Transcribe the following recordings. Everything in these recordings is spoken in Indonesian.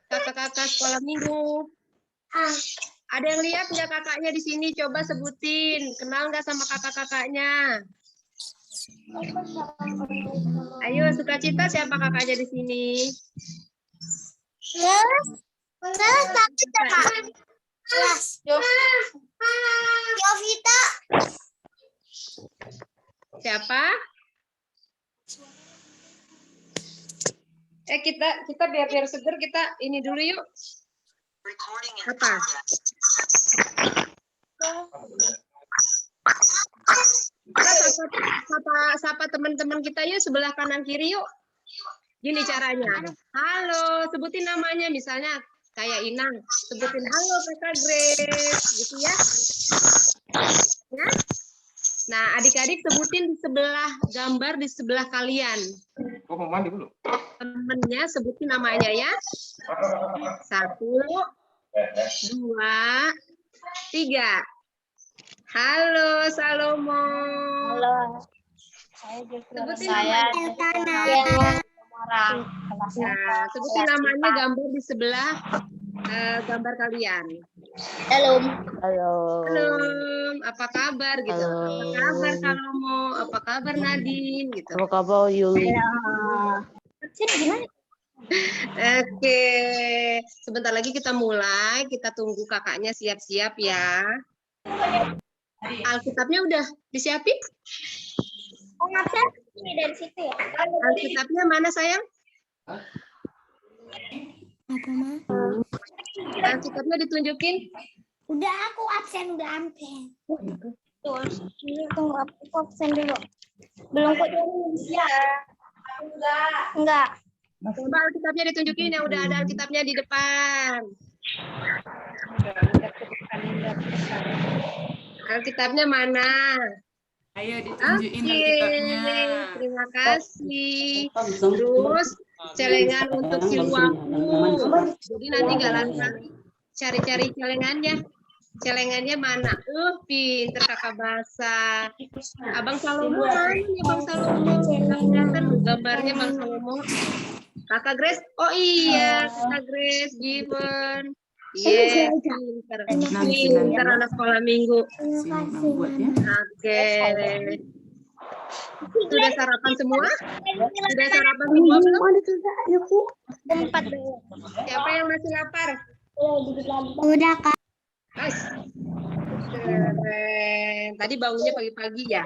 Kakak-kakak sekolah minggu. Ada yang lihat nggak kakaknya di sini? Coba sebutin. Kenal nggak sama kakak-kakaknya? Ayo, Sukacita siapa kakaknya di sini? Yovita. Siapa? Kita biar seger, kita ini dulu yuk. Apa? Sapa teman-teman kita yuk, sebelah kanan kiri yuk. Gini caranya. Halo, sebutin namanya misalnya kayak Inang. Sebutin halo Kakak Grace, gitu ya. Ya. Nah, adik-adik sebutin di sebelah gambar di sebelah kalian. Kok mau mandi dulu? Temennya sebutin namanya ya. 1, 2, 3. Halo Salomo. Halo. Sebutin Saya Nah, sebutin namanya gambar di sebelah gambar kalian. Halo. Halo, apa kabar gitu? Apa kabar Salomo? Apa kabar Nadine gitu? Apa kabar Yuli? Sini gimana? Oke, sebentar lagi kita mulai. Kita tunggu kakaknya siap-siap ya. Alkitabnya udah disiapin? Oh, ngabsen ini dari situ ya? Alkitabnya mana sayang? Apa, Ma? Alkitabnya ditunjukin? Udah aku absen. Tuh, tunggu aku absen dulu. Belum kok ya. Enggak. Coba Alkitabnya ditunjukin yang udah ada Alkitabnya di depan. Alkitabnya mana? Ayo ditunjukin Oke, Alkitabnya. terima kasih. Terus celengan untuk si Waku. Jadi nanti nggak lantas cari-cari celengannya. Celengannya mana? Pinter kakak bahasa. Abang Salomo mana nih Abang Salomo? Kelihatan gambarnya Bang Salomo. Kakak Grace? Oh iya, Kakak Grace Given. Yes, pinter. Pinter anak sekolah minggu. Sini buat ya. Oke. Sudah sarapan semua? Sudah sarapan semua belum? Tempat dulu. Siapa yang masih lapar? Udah, Kak. Guys. Keren. Tadi bangunnya pagi-pagi ya?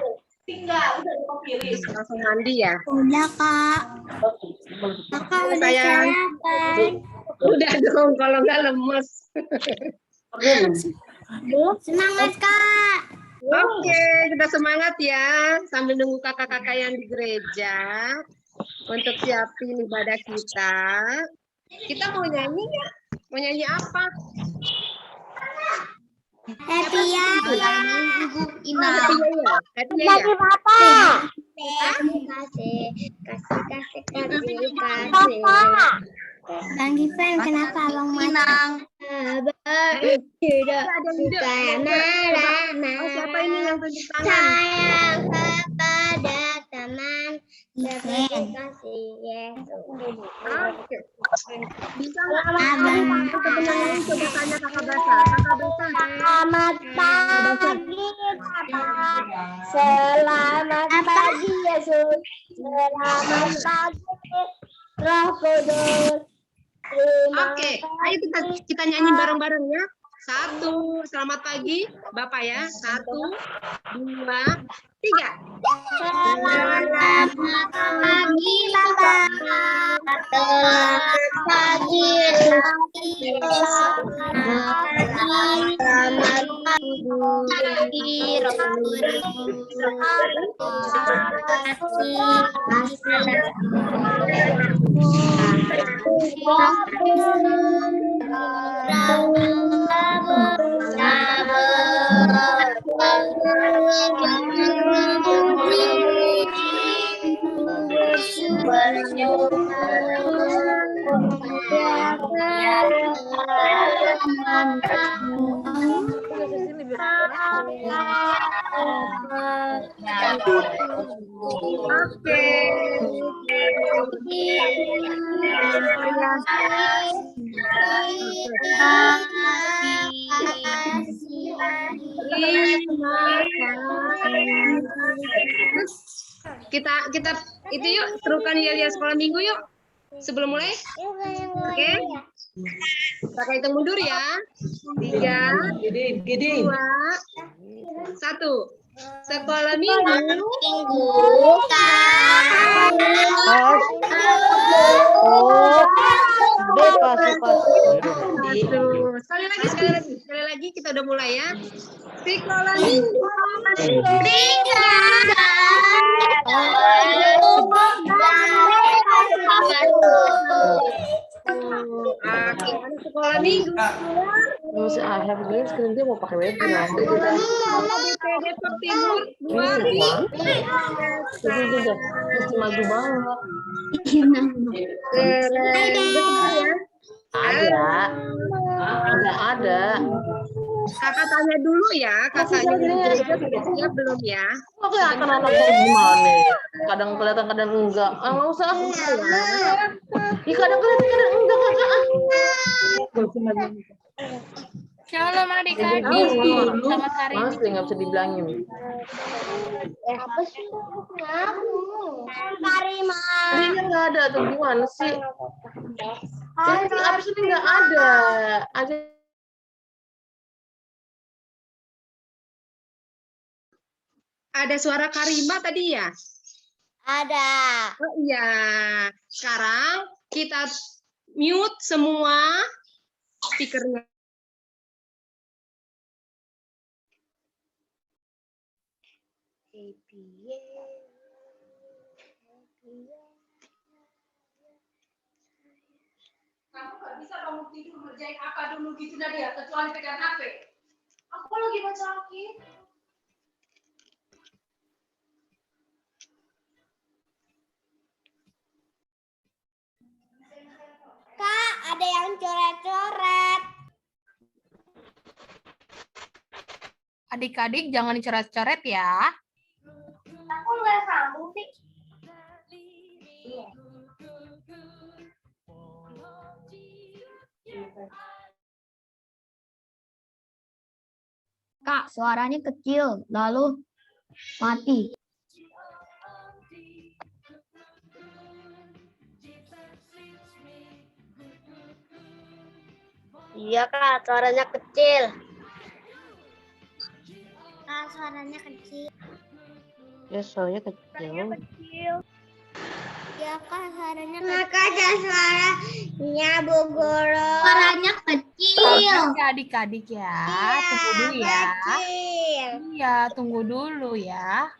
Langsung mandi ya? Udah, Kak. Kakak udah Sayang. sarapan. Udah dong, kalau nggak lemes. Semangat, Kak. Oke, kita semangat ya. Sambil nunggu kakak-kakak yang di gereja. Untuk siapin ibadah kita. Kita mau nyanyi ya? Mau nyanyi apa? Happy ya. Ibu Ina. Happy ya? Happy ya? Papa. Kasih. Bang Given, kenapa Abang Inang? Siapa ini yang tunjuk tangan? Sayang kepada teman seperti kasih Yesus. Oke. Bisa nggak abang kepenangan coba tanya kakak Basa? Kakak Basa. Selamat pagi, Papa. Selamat pagi, Yesus. Selamat pagi, Roh Kudus. Oke, ayo kita nyanyi bareng-bareng ya. 1, selamat pagi, Bapak ya. 1, 2, 3. Selamat pagi, Bapak. Selamat pagi, Yesus. Selamat pagi, Roh Oke. Kita itu yuk serukan ya sekolah minggu yuk sebelum mulai. Oke. Kita hitung mundur ya. 3, 2, 1. Sekolah minggu. Sekali lagi kita udah mulai ya. Sekolah minggu. Sekolah minggu. I have green screen dia mau pakai webinar. DPD Timur 2. Mesti maju banget. Ada. Kakak tanya dulu ya, kakaknya sudah siap belum ya? Oke, anak-anak gimana? Kadang kelihatan, kadang enggak. Nggak usah. Kadang kelihatan, kadang enggak, kakak. Shalom adik-adik. Selamat hari Mas, nggak bisa dibilangin. Apa sih? Karima. Ini nggak ada tuh, gimana sih? Jadi abis ini nggak ada. Ada suara Karima tadi ya? Ada. Oh iya. Sekarang kita mute semua speakernya. Kamu nggak bisa bangun tidur ngerjain apa dulu gitu Nadia, kecuali pegang HP. Aku lagi baca Alkitab. Kak, ada yang coret-coret. Adik-adik jangan dicoret-coret ya. Aku nggak sambung sih. Kak, suaranya kecil, lalu mati. Iya Kak, suaranya kecil. Kak, suaranya kecil. Ya, soalnya kecil. Ya Kak, suaranya kecil. Makanya suaranya Bu Guru. Suaranya kecil. Adik-adik ya, tunggu dulu ya. Iya, tunggu dulu ya.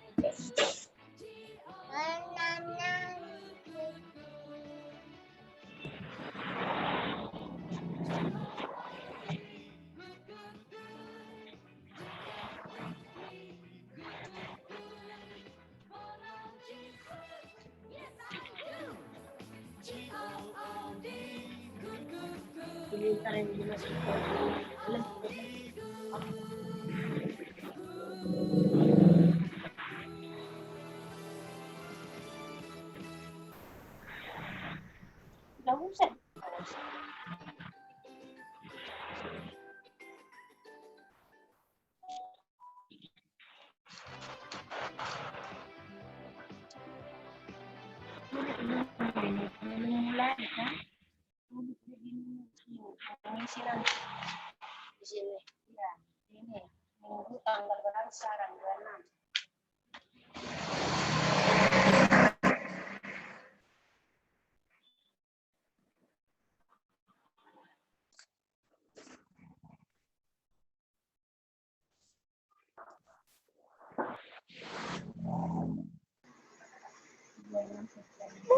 Di sini. Ya, ini. Minggu tanggal berapa sekarang?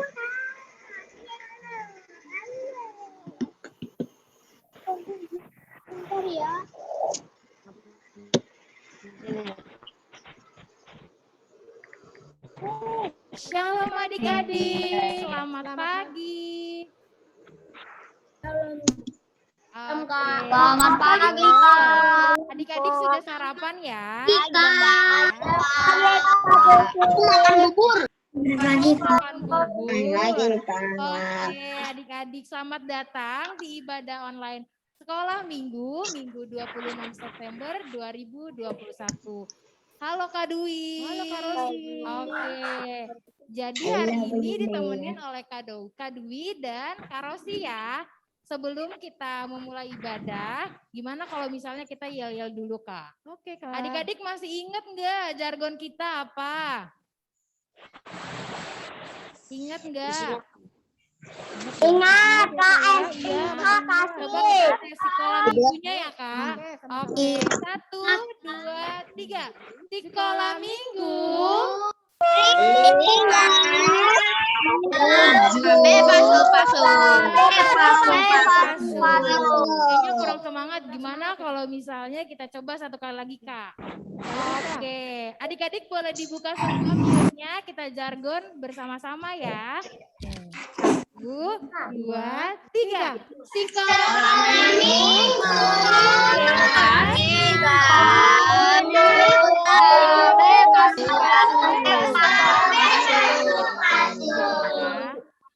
26. Bentar ya. Shalom adik-adik, selamat pagi. Selamat pagi, Kak. Adik-adik sudah sarapan ya? Makan bubur. Makan gugur. Oke, adik-adik selamat datang di ibadah online Sekolah Minggu 26 September 2021. Halo Kak Dwi. Halo Kak Rosi. Oke. Jadi hari ini ditemenin oleh Kak Dwi dan Kak Rosi ya. Sebelum kita memulai ibadah, gimana kalau misalnya kita yel-yel dulu Kak? Oke Kak. Adik-adik masih ingat nggak jargon kita apa? Ingat nggak? Ingat, Kak. Iya, Makasih. coba kita tes sekolah minggunya ya Kak. Oke, 1, 2, 3. Sekolah minggu. Bebas lepasu. Kayaknya kurang semangat. Gimana kalau misalnya kita coba satu kali lagi Kak? Oke, adik-adik boleh dibuka semua mute-nya, kita jargon bersama-sama ya. 1, 2, 3. Sekolah minggu.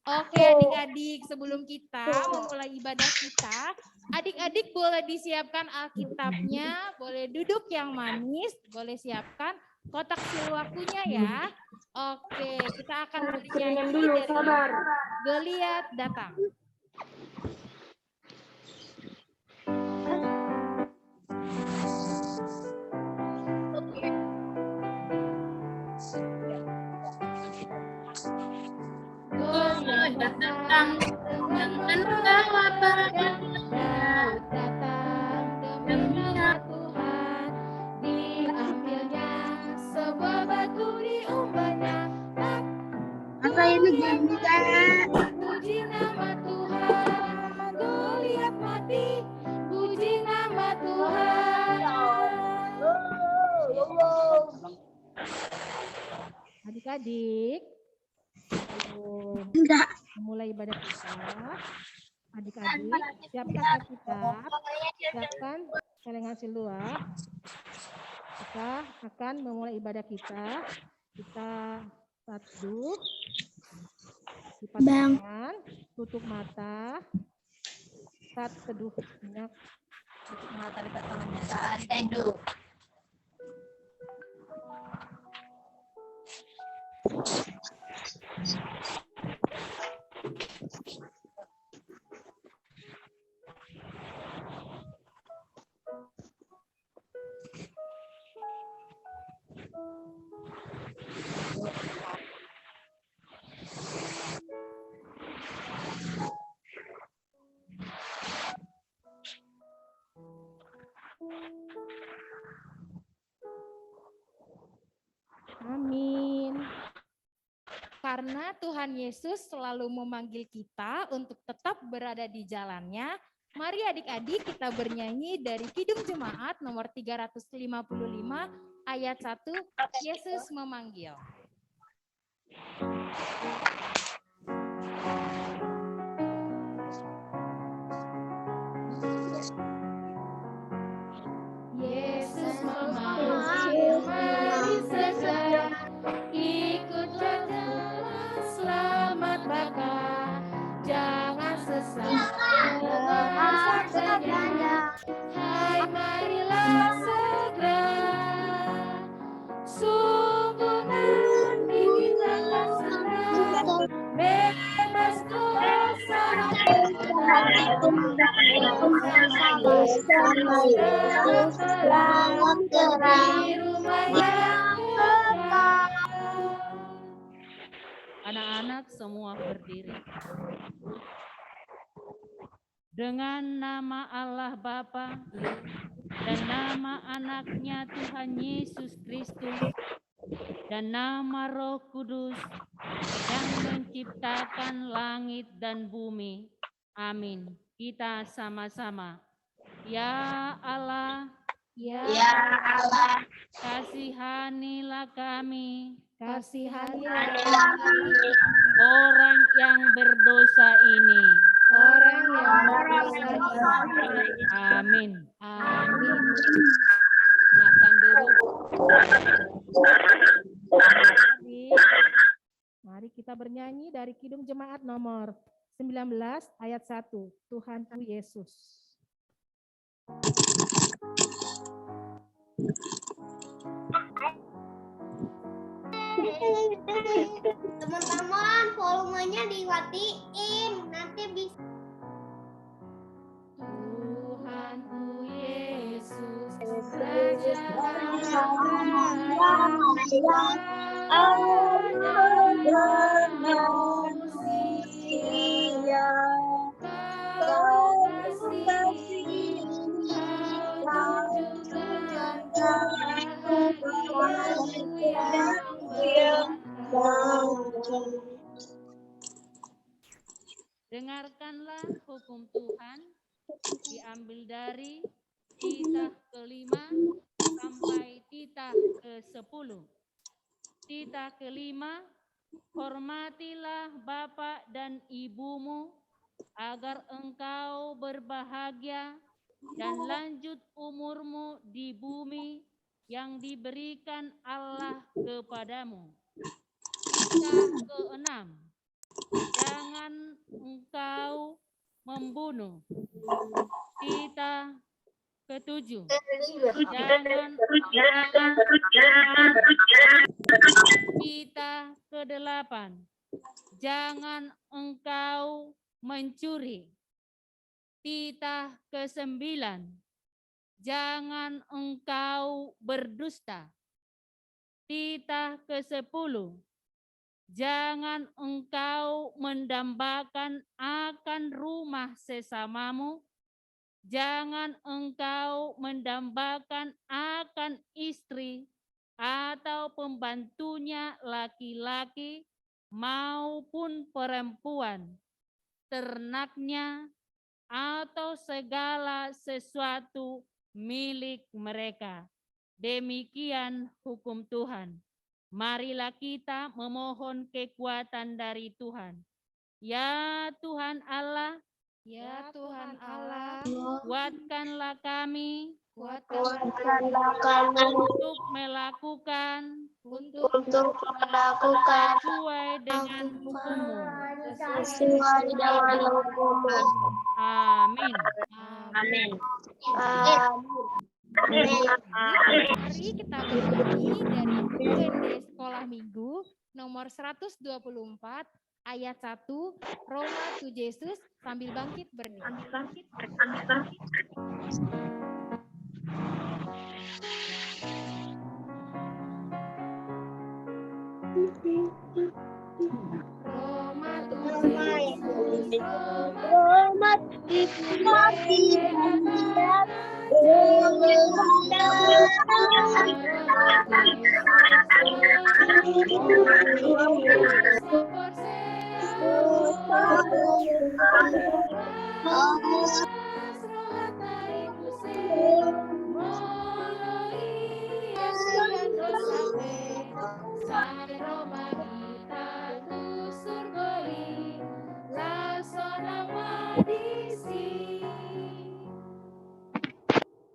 Oke adik-adik, sebelum kita memulai ibadah kita, adik-adik boleh disiapkan Alkitabnya, boleh duduk yang manis, boleh siapkan kotak silwakunya ya. Oke, kita akan bernyanyi dari Goliat Datang. Datang dengan bawa berkat, Daud datang demi nama Tuhan, diambilnya sebuah batu diubahnya. Apa ini juga? Puji nama Tuhan, Goliat mati, puji nama Tuhan. Adik-adik, Enggak. mulai ibadah kita. Adik-adik, siapkan Alkitab, siapkan celengan siluak. Kita akan memulai ibadah kita. Kita teduh, lipat tangan, tutup mata. Saat teduh minyak, tutup mata, lipat tangannya. Saat teduh. Amin. Karena Tuhan Yesus selalu memanggil kita untuk tetap berada di jalannya, mari adik-adik kita bernyanyi dari Kidung Jemaat nomor 355 ayat 1, Yesus memanggil. Yesus memanggil, mari segera ikutlah jalan selamat baka, jangan sesat dengan sabdanya. Hai marilah segera, sungguh nanti kita akan senang, bebas dosa di rumah yang kekal. Anak-anak semua berdiri. Dengan nama Allah Bapa dan nama anaknya Tuhan Yesus Kristus dan nama Roh Kudus yang menciptakan langit dan bumi. Amin. Kita sama-sama. Ya Allah, Ya Allah, kasihanilah kami, kasihanilah orang yang berdosa ini. orang yang berdosa. Amin. Amin. Silakan duduk. Mari Kita bernyanyi dari Kidung Jemaat nomor 19 ayat 1. Tuhanku Yesus. Teman-teman, volumenya dimatiin, nanti bisa. Tuhanku Yesus, Raja manusia, Kau kasih, Kau tunjukkan hatiku yang Dengarkanlah hukum Tuhan, diambil dari titah ke-5 sampai titah ke-10. Titah ke-5, hormatilah bapa dan ibumu, agar engkau berbahagia dan lanjut umurmu di bumi yang diberikan Allah kepadamu. Titah ke-6, jangan engkau membunuh. Titah ke-7, jangan Titah ke-8, jangan engkau mencuri. Titah ke-9, jangan engkau berdusta. Titah ke-10, jangan engkau mendambakan akan rumah sesamamu. Jangan engkau mendambakan akan istri atau pembantunya laki-laki maupun perempuan, ternaknya, atau segala sesuatu milik mereka. Demikian hukum Tuhan. Marilah kita memohon kekuatan dari Tuhan. Ya Tuhan Allah, Ya Tuhan Allah, kuatkanlah kami Kuatkanlah kami untuk melakukan sesuai dengan hukum-Mu. sesuai dengan hukum-Mu. Amin. Amin. Mari kita bernyanyi dari UND Sekolah Minggu nomor 124 ayat 1, Roma tu Yesus, sambil bangkit bernyanyi. Roma tu Yesus, Roma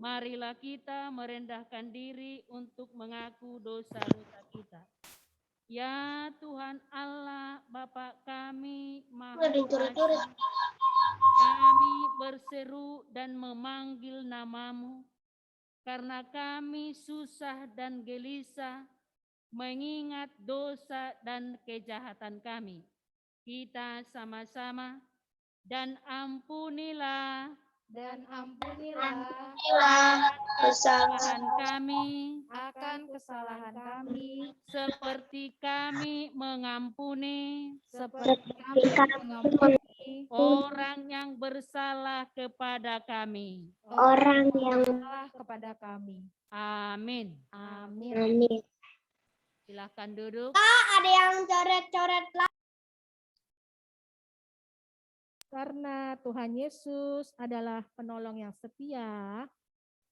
Marilah kita merendahkan diri untuk mengaku dosa-dosa kita. Ya Tuhan Allah, Bapa kami Maha Kuasa, kami berseru dan memanggil nama-Mu, karena kami susah dan gelisah mengingat dosa dan kejahatan kami. Kita sama-sama, dan ampunilah kesalahan kami, seperti kami mengampuni orang yang bersalah kepada kami. Amin. Silakan duduk. Ada yang coret-coret lagi. Karena Tuhan Yesus adalah penolong yang setia,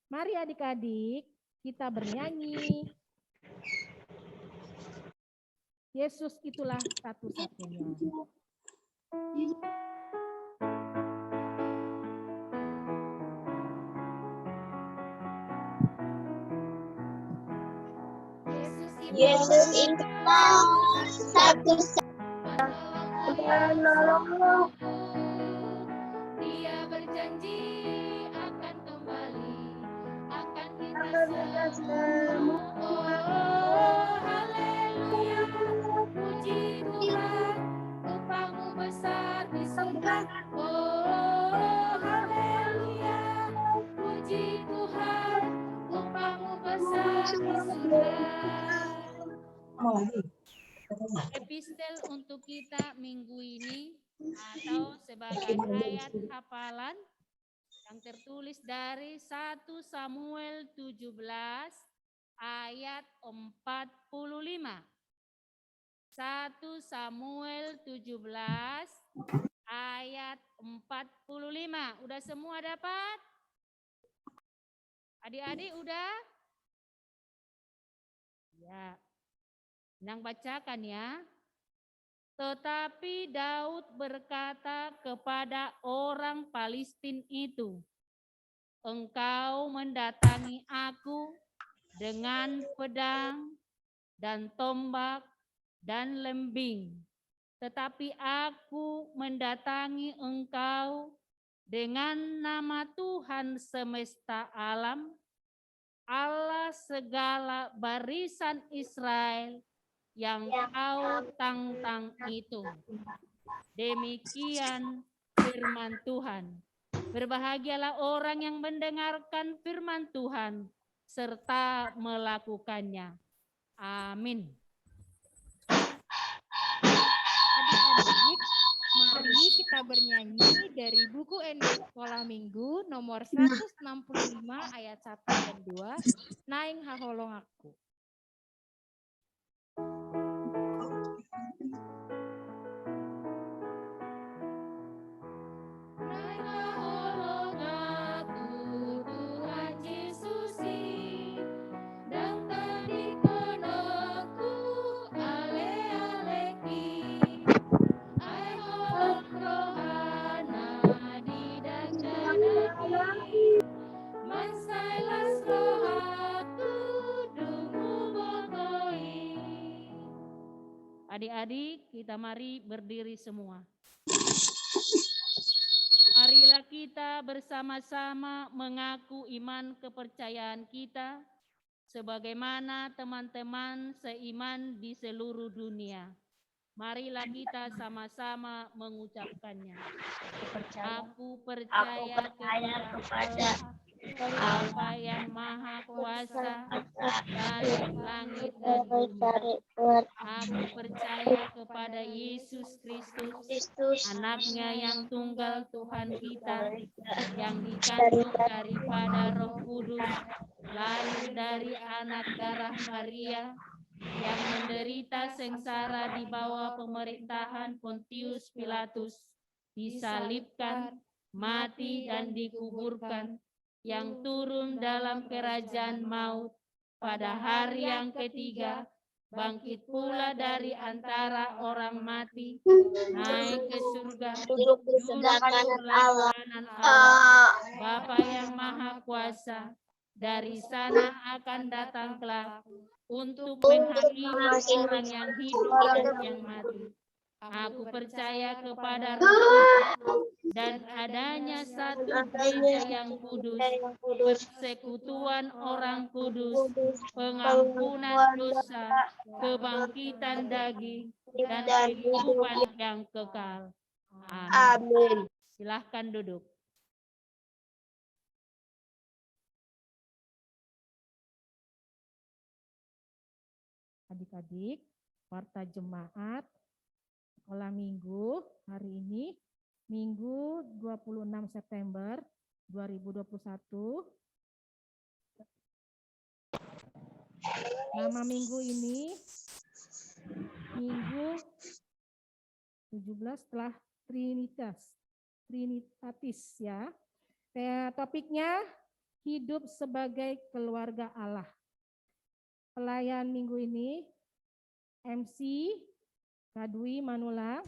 mari adik-adik kita bernyanyi. Yesus itulah satu-satunya. Yesus itulah satu-satunya. Dia berjanji akan kembali, akan kita semua. Oh, haleluya, puji Tuhan, upahmu besar di surga. Oh, haleluya, puji Tuhan, upahmu besar di surga. Epistel untuk kita minggu ini atau sebagai ayat hafalan yang tertulis dari 1 Samuel 17 ayat 45. 1 Samuel 17 ayat 45. Udah semua dapat? Adik-adik udah? Ya. Nang bacakan ya. Tetapi Daud berkata kepada orang Palestina itu, engkau mendatangi aku dengan pedang dan tombak dan lembing, tetapi aku mendatangi engkau dengan nama Tuhan semesta alam, Allah segala barisan Israel yang kau tantang itu. Demikian firman Tuhan. Berbahagialah orang yang mendengarkan firman Tuhan serta melakukannya. Amin. Adik-adik, mari kita bernyanyi dari buku Ending Sekolah Minggu nomor 165 ayat 1 dan 2, Naing Haholong Aku. Adik-adik, kita mari berdiri semua. Marilah kita bersama-sama mengaku iman kepercayaan kita sebagaimana teman-teman seiman di seluruh dunia. Marilah kita sama-sama mengucapkannya. Aku percaya kepada Bapa yang Maha Kuasa dari langit dan bumi. Aku percaya kepada Yesus Kristus, anaknya yang tunggal Tuhan kita, yang dikandung daripada Roh Kudus, lahir dari anak darah Maria, yang menderita sengsara di bawah pemerintahan Pontius Pilatus, disalibkan, mati dan dikuburkan, yang turun dalam kerajaan maut, pada hari yang ketiga, bangkit pula dari antara orang mati, naik ke surga, duduk di sebelah kanan Allah, Bapa yang Maha Kuasa, dari sana akan datang kelak untuk menghakimi orang yang hidup dan yang mati. Aku percaya kepada Roh dan adanya satu gereja yang kudus, persekutuan orang kudus, pengampunan dosa, kebangkitan daging, dan kehidupan yang kekal. Amin. Silahkan duduk. Adik-adik, warta jemaat sekolah minggu hari ini, Minggu 26 September 2021. Nama minggu ini, Minggu 17 setelah Trinitatis ya. Topiknya, hidup sebagai keluarga Allah. Pelayan minggu ini, MC Kak Dwi Manula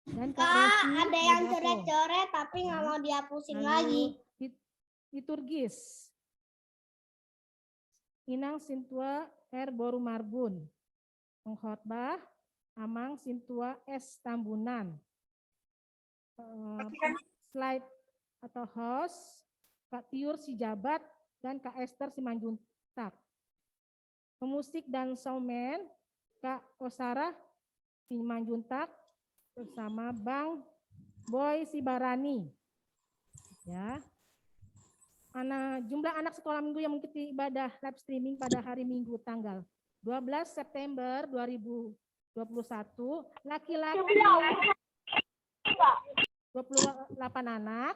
dan Kak Resi. Ada yang coret-coret tapi nggak mau dihapusin lagi. Liturgis. Inang Sintua R. Boru Marbun. Pengkhotbah Amang Sintua S. Tambunan. slide atau host, Kak Tiur Sijabat, dan Kak Esther Simanjuntak. Pemusik dan showman, Kak Osara Simanjuntak, bersama Bang Boy Sibarani. Ya. Jumlah anak sekolah minggu yang mengikuti ibadah live streaming pada hari Minggu tanggal 12 September 2021, laki-laki 28 anak,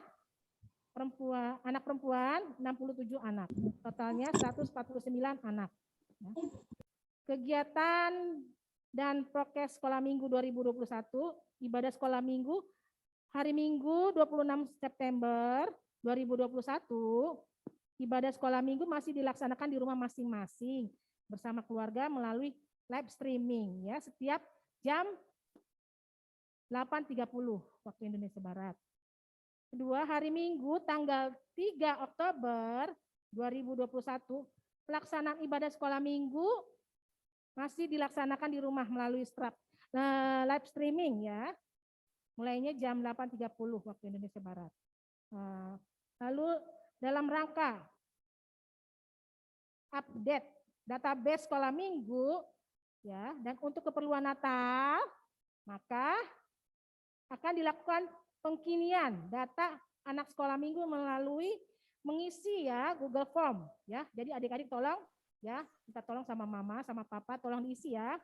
anak perempuan 67 anak, totalnya 149 anak. Kegiatan dan prokes sekolah minggu 2021, ibadah sekolah minggu hari Minggu 26 September 2021, ibadah sekolah minggu masih dilaksanakan di rumah masing-masing bersama keluarga melalui live streaming ya setiap jam 8.30 waktu Indonesia Barat. Kedua, hari Minggu tanggal 3 Oktober 2021, pelaksanaan ibadah sekolah minggu masih dilaksanakan di rumah melalui live streaming ya. Mulainya jam 8.30 waktu Indonesia Barat. Lalu dalam rangka update database sekolah minggu ya, dan untuk keperluan Natal maka akan dilakukan pengkinian data anak sekolah minggu melalui mengisi ya Google Form ya. Jadi adik-adik tolong ya, kita tolong sama mama sama papa tolong diisi ya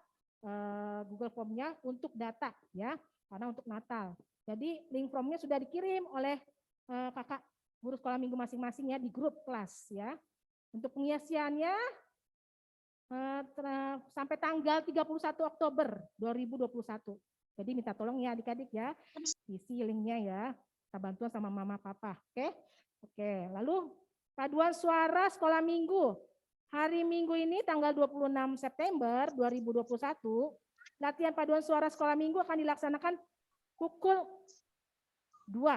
Google Form-nya untuk data ya, karena untuk Natal. Jadi link formnya sudah dikirim oleh kakak guru sekolah minggu masing-masing ya di grup kelas ya. Untuk pengisiannya sampai tanggal 31 Oktober 2021. Jadi minta tolong ya adik-adik ya, isi linknya ya, kita bantuan sama mama papa. Oke. Lalu paduan suara sekolah minggu. Hari Minggu ini tanggal 26 September 2021, latihan paduan suara sekolah minggu akan dilaksanakan pukul 2.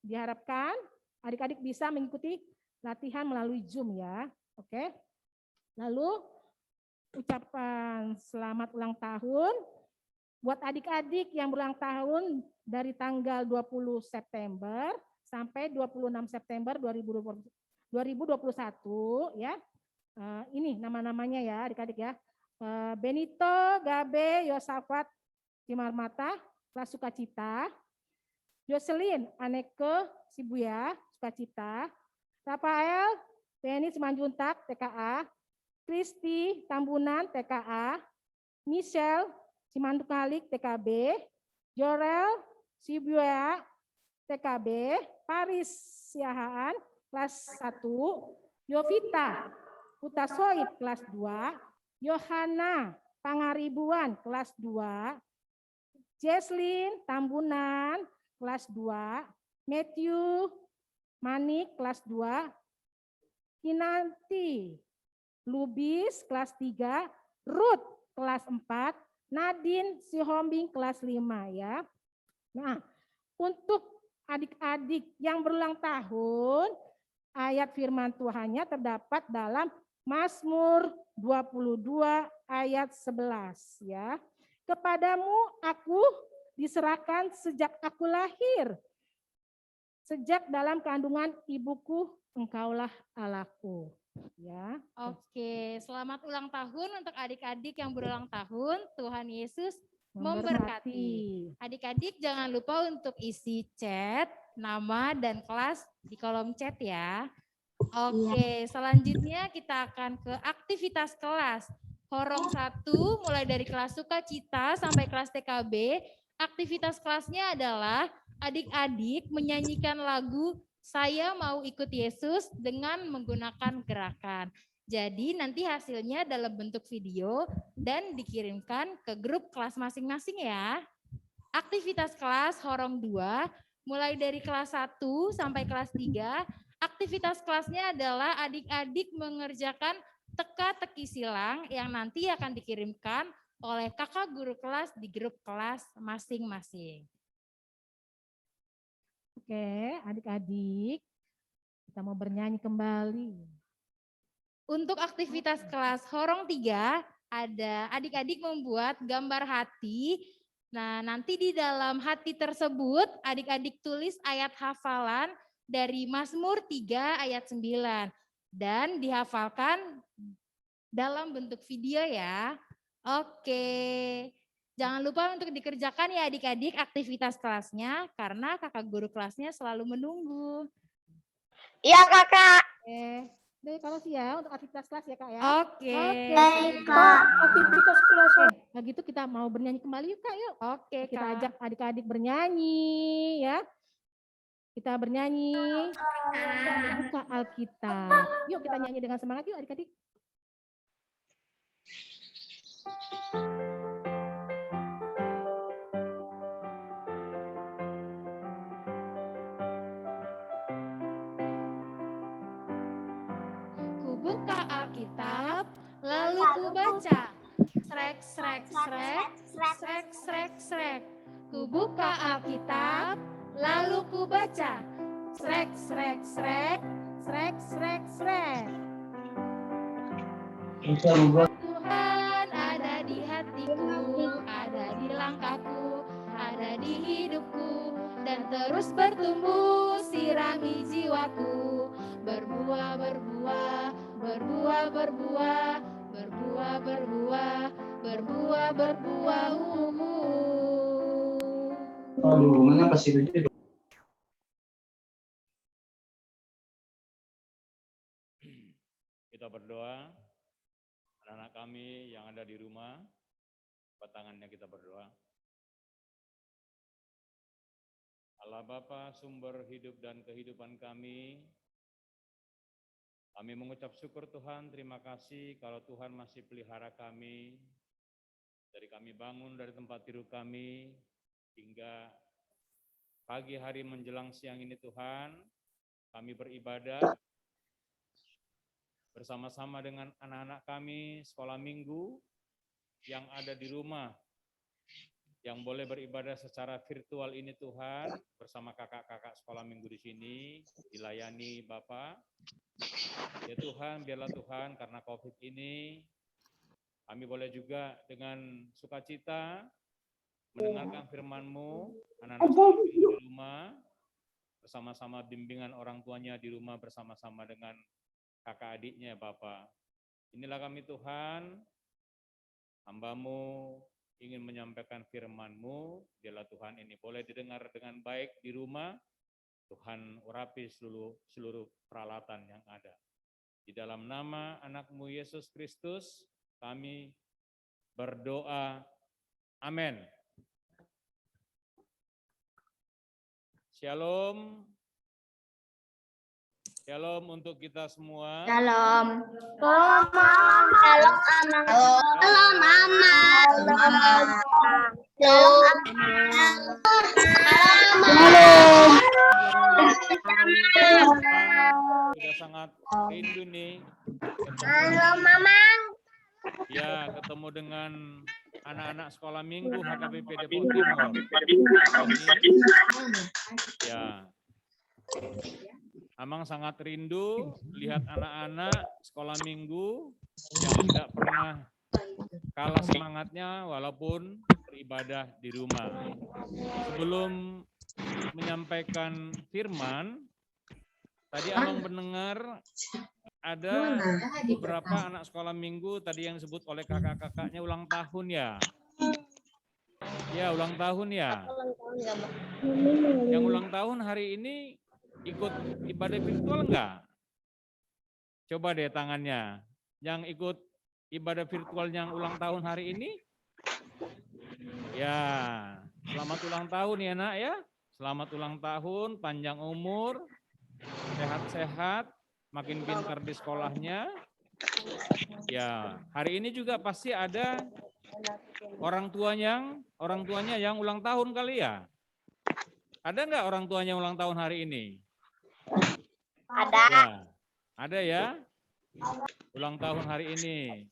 Diharapkan adik-adik bisa mengikuti latihan melalui Zoom ya. Oke. Lalu ucapan selamat ulang tahun buat adik-adik yang berulang tahun dari tanggal 20 September sampai 26 September 2021 ya. Ini nama-namanya ya adik-adik ya. Benito, Gabe, Yosafat, Simarmata, kelas Sukacita. Jocelyn, Aneke, Sibuya, Sukacita. Rafael, Penny Simanjuntak, TKA. Kristi, Tambunan, TKA. Michelle, Simandukalik, TKB. Jorel, Sibuya, TKB. Paris, Siahaan, kelas 1. Yovita, Utasoid, kelas 2. Yohana, Pangaribuan, kelas 2. Jesslyn, Tambunan, kelas 2. Matthew, Manik, kelas 2. Kinanti, Lubis, kelas 3. Ruth, kelas 4. Nadine, Sihombing, kelas 5 ya. Nah, untuk adik-adik yang berulang tahun, ayat firman Tuhannya terdapat dalam Mazmur 22 ayat 11 ya. Kepadamu aku diserahkan sejak aku lahir. Sejak dalam kandungan ibuku engkaulah Allahku. Ya. Oke, selamat ulang tahun untuk adik-adik yang berulang tahun. Tuhan Yesus memberkati. Adik-adik jangan lupa untuk isi chat, nama dan kelas di kolom chat ya. Oke, selanjutnya kita akan ke aktivitas kelas. Horong 1 mulai dari kelas Sukacita sampai kelas TKB. Aktivitas kelasnya adalah adik-adik menyanyikan lagu Saya Mau Ikut Yesus dengan menggunakan gerakan. Jadi nanti hasilnya dalam bentuk video dan dikirimkan ke grup kelas masing-masing ya. Aktivitas kelas Horong 2 mulai dari kelas 1 sampai kelas 3. Aktivitas kelasnya adalah adik-adik mengerjakan teka-teki silang yang nanti akan dikirimkan oleh kakak guru kelas di grup kelas masing-masing. Oke, adik-adik, kita mau bernyanyi kembali. Untuk aktivitas kelas Horong 3, ada adik-adik membuat gambar hati Nah, nanti di dalam hati tersebut adik-adik tulis ayat hafalan dari Mazmur 3 ayat 9 dan dihafalkan dalam bentuk video ya. Oke. Jangan lupa untuk dikerjakan ya adik-adik aktivitas kelasnya karena kakak guru kelasnya selalu menunggu. Iya kakak. Oke. Jadi kalau sih ya untuk aktivitas kelas ya kak ya. Oke. Baik kak. Aktivitas kelas. Nah gitu kita mau bernyanyi kembali yuk kak yuk. Oke, Kita Kak. ajak adik-adik bernyanyi ya. Kita bernyanyi. Buka Alkitab. Yuk kita nyanyi dengan semangat yuk adik-adik. Ku buka Alkitab, lalu ku baca. Srek, srek, srek, srek, srek, srek. Ku buka Alkitab, lalu ku baca. Srek, srek, srek, Srek, srek, srek. Tuhan ada di hatiku, ada di langkahku, ada di hidupku, dan terus bertumbuh sirami jiwaku. Berbuah, berbuah, berbuah, berbuah, berbuah, berbuah, berbuah, berbuah. Aduh, mana pasti itu. Kita berdoa, anak-anak kami yang ada di rumah, tangannya kita berdoa. Allah Bapa, sumber hidup dan kehidupan kami mengucap syukur Tuhan, terima kasih kalau Tuhan masih pelihara kami, dari kami bangun dari tempat tidur kami, hingga pagi hari menjelang siang ini Tuhan, kami beribadah, bersama-sama dengan anak-anak kami sekolah minggu yang ada di rumah, yang boleh beribadah secara virtual ini Tuhan, bersama kakak-kakak sekolah minggu di sini, dilayani Bapak. Ya Tuhan, biarlah Tuhan karena COVID ini, kami boleh juga dengan sukacita mendengarkan firman-Mu, anak-anak sekolah minggu di rumah, bersama-sama bimbingan orang tuanya di rumah, bersama-sama dengan kakak adiknya Bapak. Inilah kami Tuhan, hamba-Mu ingin menyampaikan firman-Mu, biarlah Tuhan ini boleh didengar dengan baik di rumah. Tuhan urapi seluruh peralatan yang ada. Di dalam nama anak-Mu Yesus Kristus, kami berdoa. Amin. Shalom. Shalom untuk kita semua. Shalom. Shalom mama. Shalom mama. Shalom mama. Shalom mama. Sudah sangat rindu nih. Halo mama. Ya, ketemu dengan anak-anak sekolah minggu HKBP Depok Timur. Ya. Amang sangat rindu lihat anak-anak sekolah minggu yang tidak pernah kalah semangatnya walaupun beribadah di rumah. Sebelum menyampaikan firman, tadi Amang mendengar ada beberapa anak sekolah minggu tadi yang disebut oleh kakak-kakaknya ulang tahun ya. Ya, ulang tahun ya. Yang ulang tahun hari ini ikut ibadah virtual enggak? Coba deh tangannya. Yang ikut ibadah virtual yang ulang tahun hari ini? Ya, selamat ulang tahun ya nak ya. Selamat ulang tahun, panjang umur, sehat-sehat, makin pintar di sekolahnya. Ya, hari ini juga pasti ada orang tuanya yang ulang tahun kali ya. Ada enggak orang tuanya ulang tahun hari ini? Ada. Ya, ada ya. Ulang tahun hari ini.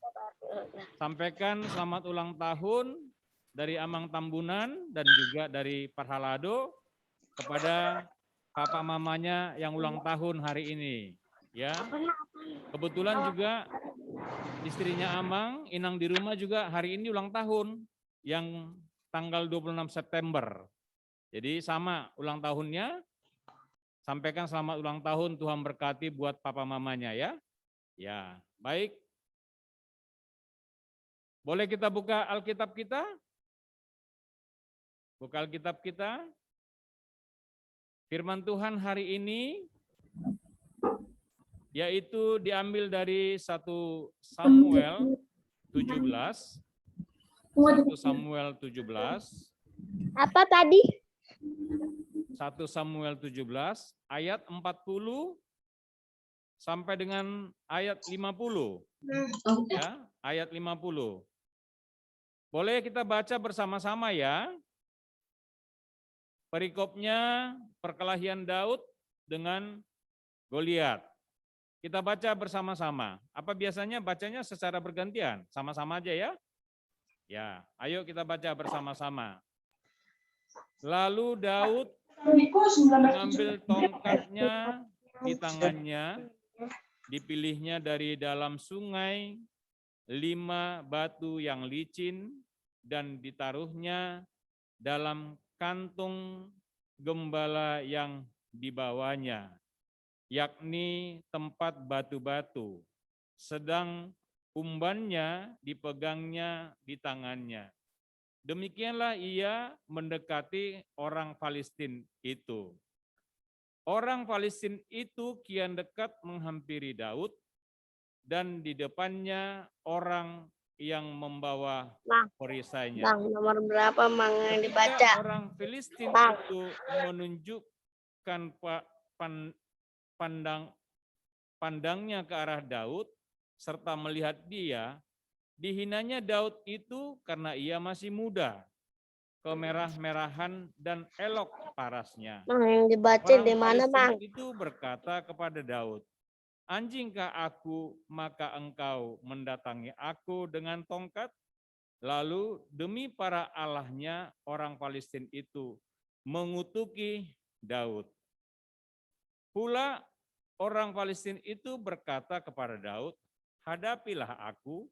Sampaikan selamat ulang tahun dari Amang Tambunan dan juga dari Parhalado kepada papa mamanya yang ulang tahun hari ini. Ya. Kebetulan juga istrinya Amang, Inang di rumah juga hari ini ulang tahun. Yang tanggal 26 September. Jadi sama ulang tahunnya, sampaikan selamat ulang tahun, Tuhan berkati buat papa mamanya ya. Ya, baik. Boleh kita buka Alkitab kita? Buka Alkitab kita. Firman Tuhan hari ini yaitu diambil dari 1 Samuel 17. 1 Samuel 17. Apa tadi? 1 Samuel 17 ayat 40 sampai dengan ayat 50. Ya, ayat 50. Boleh kita baca bersama-sama ya. Perikopnya perkelahian Daud dengan Goliat. Kita baca bersama-sama. Apa biasanya bacanya secara bergantian? Sama-sama aja ya. Ya, ayo kita baca bersama-sama. Lalu Daud mengambil tongkatnya di tangannya, dipilihnya dari dalam sungai 5 batu yang licin dan ditaruhnya dalam kantung gembala yang dibawanya, yakni tempat batu-batu, sedang umbannya dipegangnya di tangannya. Demikianlah ia mendekati orang Palestina itu. Orang Palestina itu kian dekat menghampiri Daud, dan di depannya orang yang membawa perisainya. Bang, nomor berapa Mang yang Ketika dibaca? orang Filistin Bang. itu menunjukkan pandangnya ke arah Daud, serta melihat dia, dihinanya Daud itu karena ia masih muda, kemerah-merahan dan elok parasnya. Mang yang dibaca di mana Mang? Palestina itu berkata kepada Daud, "Anjingkah aku, maka engkau mendatangi aku dengan tongkat?" Lalu demi para allahnya orang Palestina itu mengutuki Daud. Pula orang Palestina itu berkata kepada Daud, "Hadapilah aku,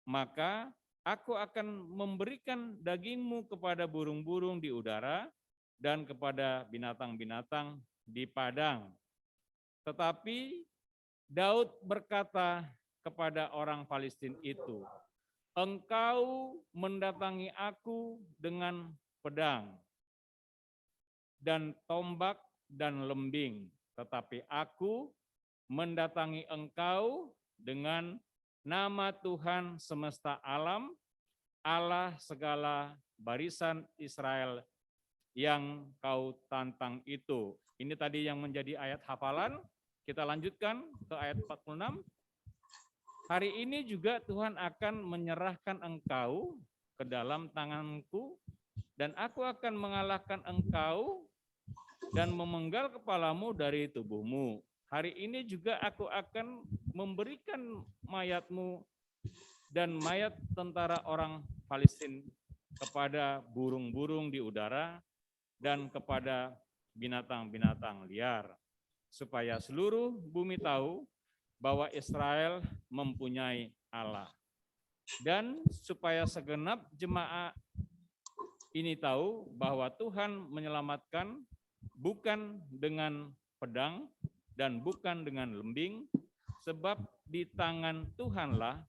maka aku akan memberikan dagingmu kepada burung-burung di udara dan kepada binatang-binatang di padang." Tetapi Daud berkata kepada orang Palestina itu, "Engkau mendatangi aku dengan pedang dan tombak dan lembing, tetapi aku mendatangi engkau dengan nama Tuhan semesta alam, Allah segala barisan Israel yang kau tantang itu." Ini tadi yang menjadi ayat hafalan. Kita lanjutkan ke ayat 46. Hari ini juga Tuhan akan menyerahkan engkau ke dalam tanganku, dan aku akan mengalahkan engkau dan memenggal kepalamu dari tubuhmu. Hari ini juga aku akan memberikan mayatmu dan mayat tentara orang Palestina kepada burung-burung di udara dan kepada binatang-binatang liar, supaya seluruh bumi tahu bahwa Israel mempunyai Allah. Dan supaya segenap jemaat ini tahu bahwa Tuhan menyelamatkan bukan dengan pedang dan bukan dengan lembing, sebab di tangan Tuhanlah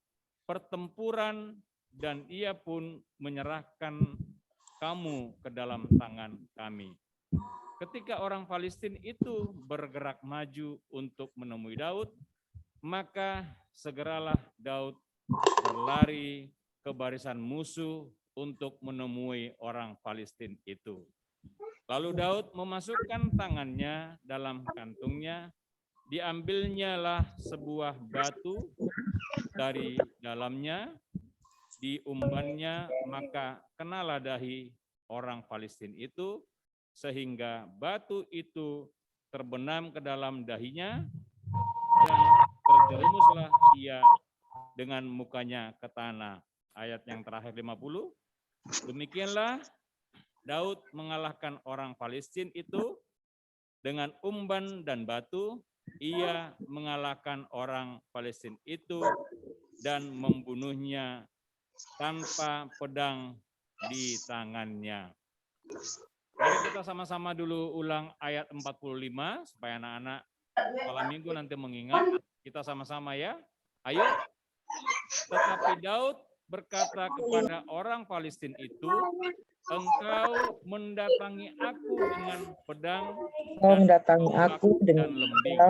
pertempuran, dan ia pun menyerahkan kamu ke dalam tangan kami. Ketika orang Palestina itu bergerak maju untuk menemui Daud, maka segeralah Daud berlari ke barisan musuh untuk menemui orang Palestina itu. Lalu Daud memasukkan tangannya dalam kantungnya, diambilnyalah sebuah batu dari dalamnya, diumbannya, maka kenalah dahi orang Palestina itu, sehingga batu itu terbenam ke dalam dahinya, dan terjerumuslah ia dengan mukanya ke tanah. Ayat yang terakhir 50. Demikianlah Daud mengalahkan orang Palestina itu dengan umban dan batu. Ia mengalahkan orang Palestina itu dan membunuhnya tanpa pedang di tangannya. Mari kita sama-sama dulu ulang ayat 45 supaya anak-anak sekolah minggu nanti mengingat. Kita sama-sama ya. Ayo. Tetapi Daud berkata kepada orang Palestina itu, engkau mendatangi aku dengan pedang dan lembing.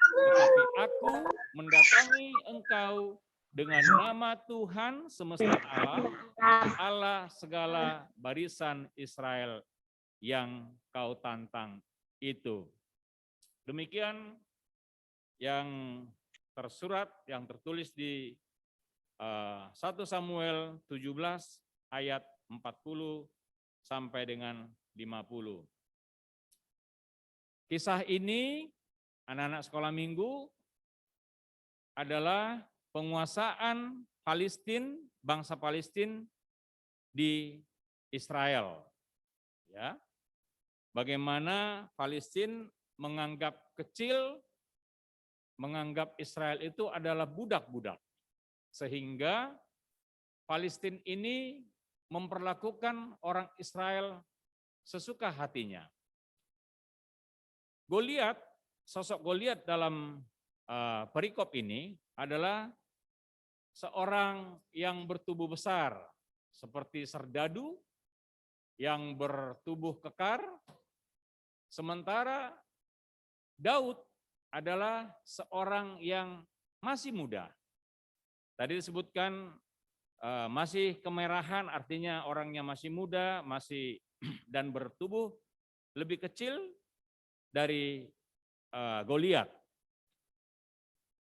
Tetapi aku mendatangi engkau dengan nama Tuhan semesta alam, Allah segala barisan Israel yang kau tantang itu. Demikian yang tersurat, yang tertulis di 1 Samuel 17 ayat 40 sampai dengan 50. Kisah ini anak-anak sekolah minggu adalah penguasaan Palestina, bangsa Palestina di Israel. Ya. Bagaimana Palestina menganggap kecil, menganggap Israel itu adalah budak-budak. Sehingga Palestina ini memperlakukan orang Israel sesuka hatinya. Goliat, sosok Goliat dalam perikop ini adalah seorang yang bertubuh besar, seperti serdadu, yang bertubuh kekar, sementara Daud adalah seorang yang masih muda. Tadi disebutkan masih kemerahan, artinya orangnya masih muda, masih dan bertubuh lebih kecil dari Goliat.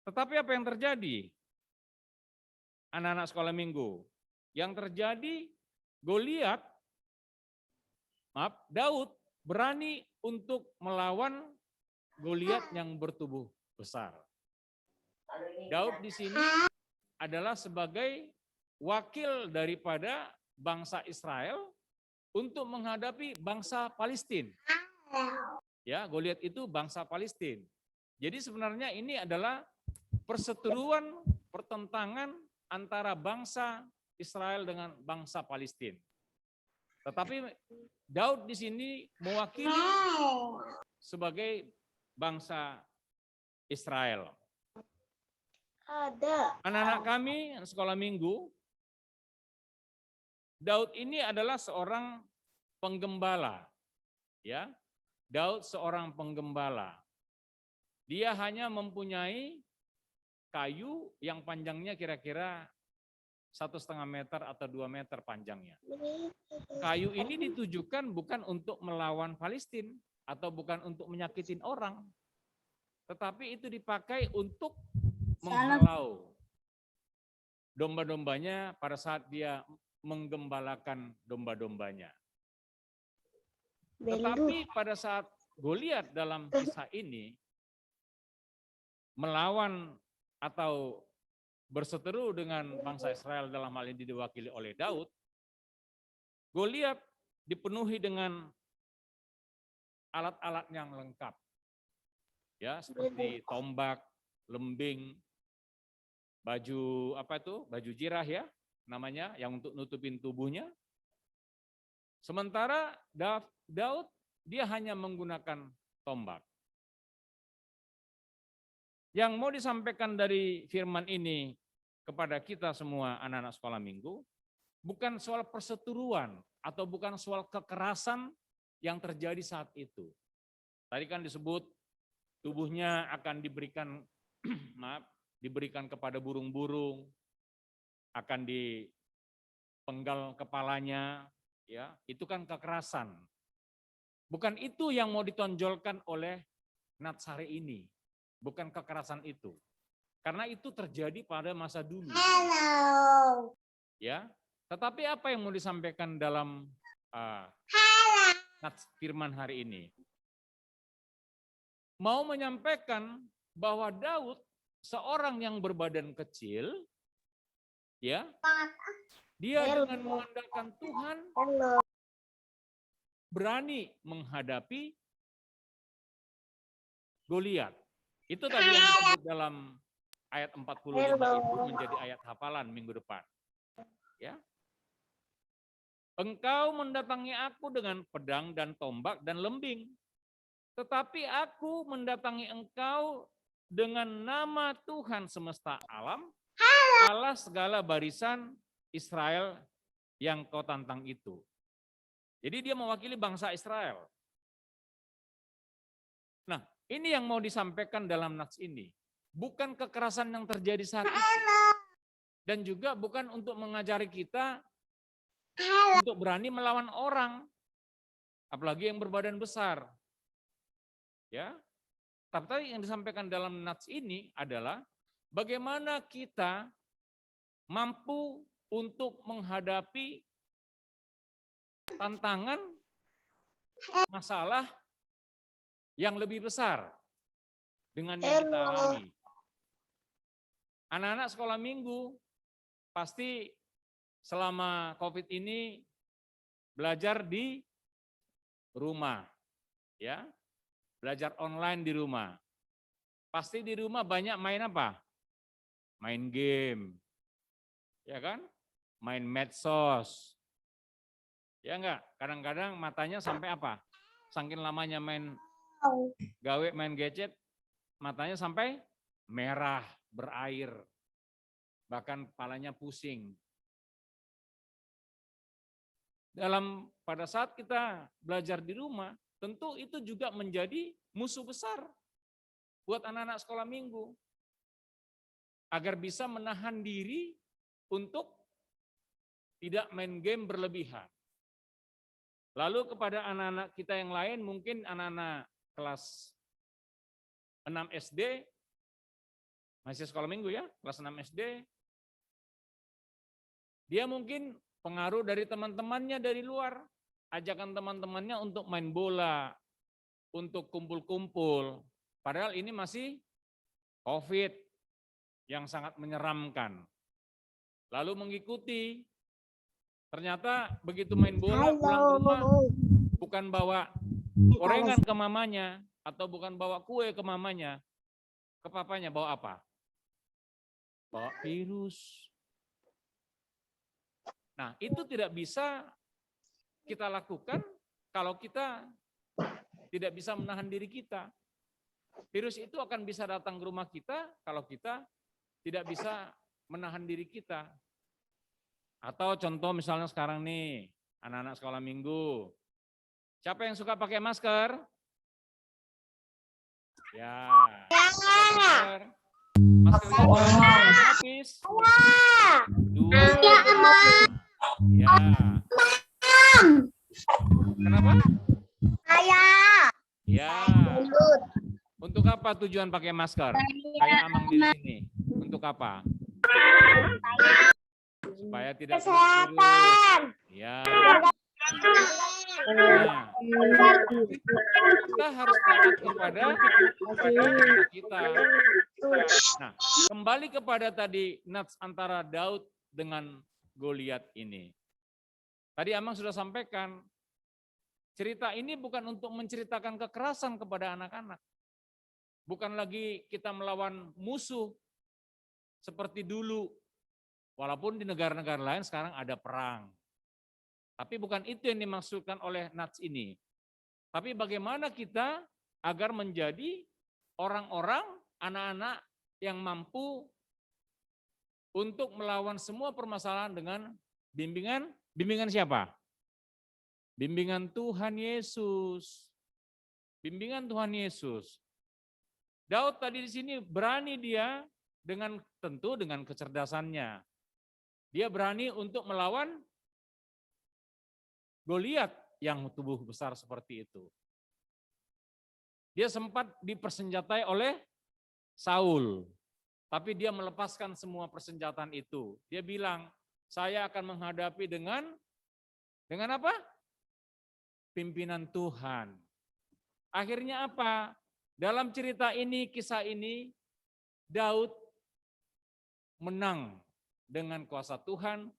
Tetapi apa yang terjadi? Anak-anak sekolah minggu, yang terjadi Goliat, Daud berani untuk melawan Goliat yang bertubuh besar. Daud di sini adalah sebagai wakil daripada bangsa Israel untuk menghadapi bangsa Palestina. Ya, Goliat itu bangsa Palestina. Jadi sebenarnya ini adalah perseteruan, pertentangan antara bangsa Israel dengan bangsa Palestina. Tetapi Daud di sini mewakili sebagai bangsa Israel. Anak-anak kami sekolah minggu, Daud ini adalah seorang penggembala. Ya, Daud seorang penggembala. Dia hanya mempunyai kayu yang panjangnya kira-kira 1,5 meter atau 2 meter panjangnya. Kayu ini ditujukan bukan untuk melawan Palestina atau bukan untuk menyakitin orang, tetapi itu dipakai untuk menghalau domba-dombanya pada saat dia menggembalakan domba-dombanya. Tetapi pada saat Goliat dalam kisah ini melawan atau berseteru dengan bangsa Israel, dalam hal ini diwakili oleh Daud, Goliat dipenuhi dengan alat-alat yang lengkap. Ya, seperti tombak, lembing, baju baju jirah ya namanya, yang untuk nutupin tubuhnya. Sementara Daud dia hanya menggunakan tombak. Yang mau disampaikan dari firman ini kepada kita semua anak-anak sekolah minggu, bukan soal perseteruan atau bukan soal kekerasan yang terjadi saat itu. Tadi kan disebut tubuhnya akan diberikan diberikan kepada burung-burung, akan dipenggal kepalanya, ya, itu kan kekerasan. Bukan itu yang mau ditonjolkan oleh Natsari ini, bukan kekerasan itu. Karena itu terjadi pada masa dulu. Ya, tetapi apa yang mau disampaikan dalam firman hari ini? Mau menyampaikan bahwa Daud seorang yang berbadan kecil, ya, dia dengan mengandalkan Tuhan berani menghadapi Goliat. Itu tadi yang disebut dalam ayat 45 itu menjadi ayat hafalan minggu depan. Ya. Engkau mendatangi aku dengan pedang dan tombak dan lembing. Tetapi aku mendatangi engkau dengan nama Tuhan semesta alam, Allah segala barisan Israel yang kau tantang itu. Jadi dia mewakili bangsa Israel. Nah, ini yang mau disampaikan dalam nats ini. Bukan kekerasan yang terjadi saat itu. Dan juga bukan untuk mengajari kita untuk berani melawan orang, apalagi yang berbadan besar. Ya, tapi yang disampaikan dalam nats ini adalah bagaimana kita mampu untuk menghadapi tantangan masalah yang lebih besar dengan yang kita alami. Anak-anak sekolah minggu pasti selama COVID ini belajar di rumah, ya, belajar online di rumah. Pasti di rumah banyak main apa? Main game, ya kan? Main medsos, ya enggak? Kadang-kadang matanya sampai apa? Saking lamanya main gawe, main gadget, matanya sampai merah, berair, bahkan kepalanya pusing. Pada saat kita belajar di rumah, tentu itu juga menjadi musuh besar buat anak-anak sekolah minggu. Agar bisa menahan diri untuk tidak main game berlebihan. Lalu kepada anak-anak kita yang lain, mungkin anak-anak kelas 6 SD, masih sekolah minggu ya, kelas 6 SD, dia mungkin pengaruh dari teman-temannya dari luar, ajakan teman-temannya untuk main bola, untuk kumpul-kumpul. Padahal ini masih COVID yang sangat menyeramkan. Lalu mengikuti, ternyata begitu main bola pulang ke rumah, bukan bawa gorengan ke mamanya, atau bukan bawa kue ke mamanya, ke papanya bawa apa? Bawa virus. Nah, itu tidak bisa kita lakukan kalau kita tidak bisa menahan diri kita. Virus itu akan bisa datang ke rumah kita kalau kita tidak bisa menahan diri kita. Atau contoh misalnya sekarang nih, anak-anak sekolah minggu. Siapa yang suka pakai masker? Ya. Masker. Maskernya habis. Dua. Ya. Kenapa? Ya. Untuk apa tujuan pakai masker? Kayak Amang di sini. Untuk apa? Supaya tidak kena virus. Ya. Nah, kita harus taat kepada anak kita. Nah, kembali kepada tadi nats antara Daud dengan Goliat ini. Tadi Amang sudah sampaikan, cerita ini bukan untuk menceritakan kekerasan kepada anak-anak. Bukan lagi kita melawan musuh seperti dulu. Walaupun di negara-negara lain sekarang ada perang. Tapi bukan itu yang dimaksudkan oleh nats ini. Tapi bagaimana kita agar menjadi orang-orang, anak-anak yang mampu untuk melawan semua permasalahan dengan bimbingan siapa? Bimbingan Tuhan Yesus. Bimbingan Tuhan Yesus. Daud tadi di sini berani dia tentu dengan kecerdasannya. Dia berani untuk melawan Goliat yang tubuh besar seperti itu. Dia sempat dipersenjatai oleh Saul. Tapi dia melepaskan semua persenjataan itu. Dia bilang, saya akan menghadapi dengan apa? Pimpinan Tuhan. Akhirnya apa? Dalam cerita ini, kisah ini, Daud menang dengan kuasa Tuhan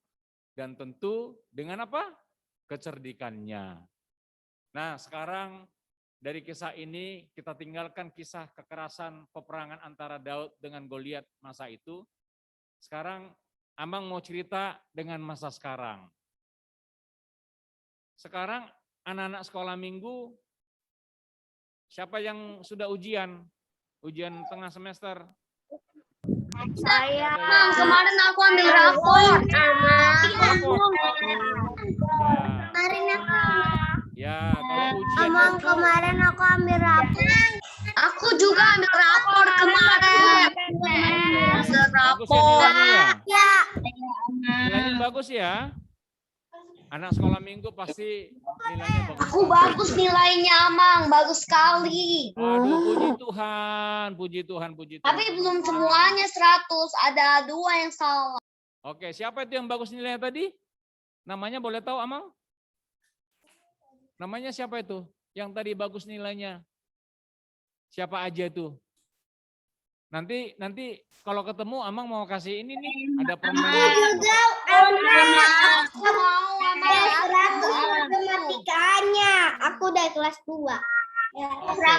dan tentu dengan apa? Kecerdikannya. Nah, sekarang dari kisah ini kita tinggalkan kisah kekerasan peperangan antara Daud dengan Goliat masa itu. Sekarang Amang mau cerita dengan masa sekarang. sekarang anak-anak sekolah minggu, siapa yang sudah ujian? Ujian tengah semester? Saya. Kemarin aku ambil rapor. Rapor. Ya, Kemarin aku. ya kalau ujian Amang, itu kemarin aku ambil rapor. Aku juga ambil rapor kemarin. bagus ya nilainya ya? Ya. Nilainya bagus ya? Anak sekolah minggu pasti nilainya bagus. Aku bagus nilainya, Amang. Bagus sekali. Aduh, puji Tuhan, puji Tuhan, puji Tuhan. Tapi belum semuanya 100. Ada 2 yang salah. Oke, siapa itu yang bagus nilainya tadi? Namanya boleh tahu, Amang? Namanya siapa itu? Yang tadi bagus nilainya? Siapa aja itu? Nanti kalau ketemu Amang mau kasih ini nih, ada permen. Aku mau, Amang. Matematikanya. Aku udah kelas 2. Oke.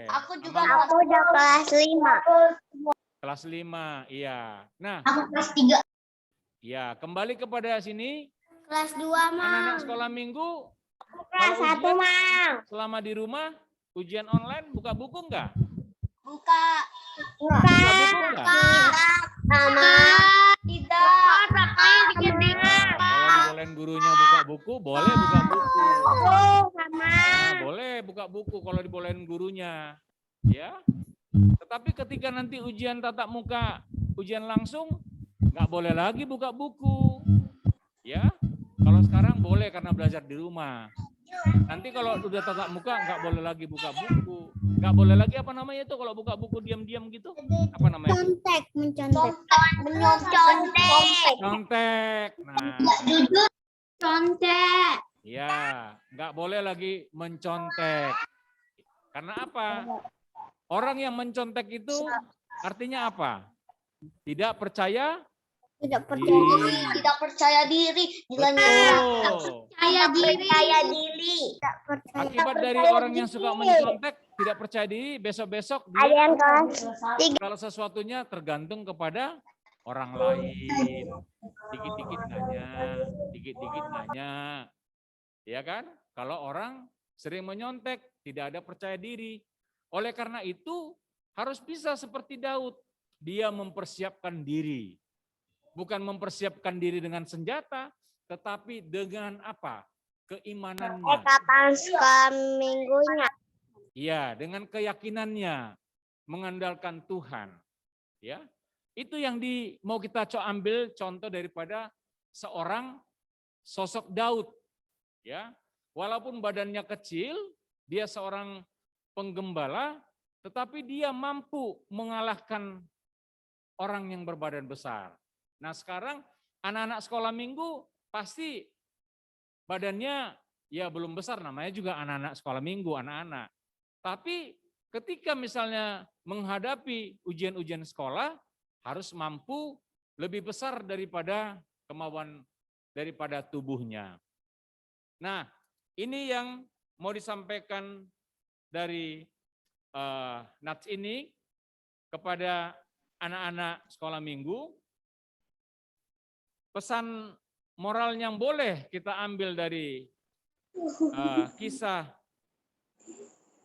Aku juga Amang Aku udah kelas 5. kelas 5, iya. Nah, Aku kelas 3. ya kembali kepada sini, Kelas 2, anak-anak Mang. sekolah minggu, Kelas kalau 1, ujian Mang. selama di rumah, ujian online, buka buku enggak? Buka. Buka buku enggak? Sama. Tidak. Nah, kalau dibolehin gurunya buka buku, boleh buka buku. Sama. Nah, boleh buka buku kalau dibolehin gurunya. Ya. Tetapi ketika nanti ujian tatap muka, ujian langsung, nggak boleh lagi buka buku. Ya. Kalau sekarang boleh karena belajar di rumah. Nanti kalau udah tatap muka nggak boleh lagi buka buku. Nggak boleh lagi apa namanya itu kalau buka buku diam-diam gitu? Apa namanya? Contek, mencontek. Contek. Nah, Jujur. Contek. ya, nggak boleh lagi mencontek. Karena apa? Orang yang mencontek itu artinya apa? Tidak percaya Tidak diri. Tidak percaya diri. Nilainya Betul. percaya diri. Tidak percaya. Akibat dari orang yang suka mencontek, tidak percaya diri, besok-besok Ada dia yang kelas kalau sesuatunya tergantung kepada orang lain. Dikit-dikit nanya. Ya kan? Kalau orang sering menyontek, tidak ada percaya diri. Oleh karena itu, harus bisa seperti Daud. Dia mempersiapkan diri. Bukan mempersiapkan diri dengan senjata, tetapi dengan apa? Keimanannya. kapan sekolah minggunya? Iya, dengan keyakinannya, mengandalkan Tuhan. Ya, itu yang mau kita ambil contoh daripada seorang sosok Daud. Ya, walaupun badannya kecil, dia seorang penggembala, tetapi dia mampu mengalahkan orang yang berbadan besar. Nah, sekarang anak-anak sekolah minggu pasti badannya ya belum besar, namanya juga anak-anak sekolah minggu, anak-anak. Tapi ketika misalnya menghadapi ujian-ujian sekolah, harus mampu lebih besar daripada kemauan daripada tubuhnya. Nah, ini yang mau disampaikan dari Nats ini kepada anak-anak sekolah minggu. Pesan moral yang boleh kita ambil dari kisah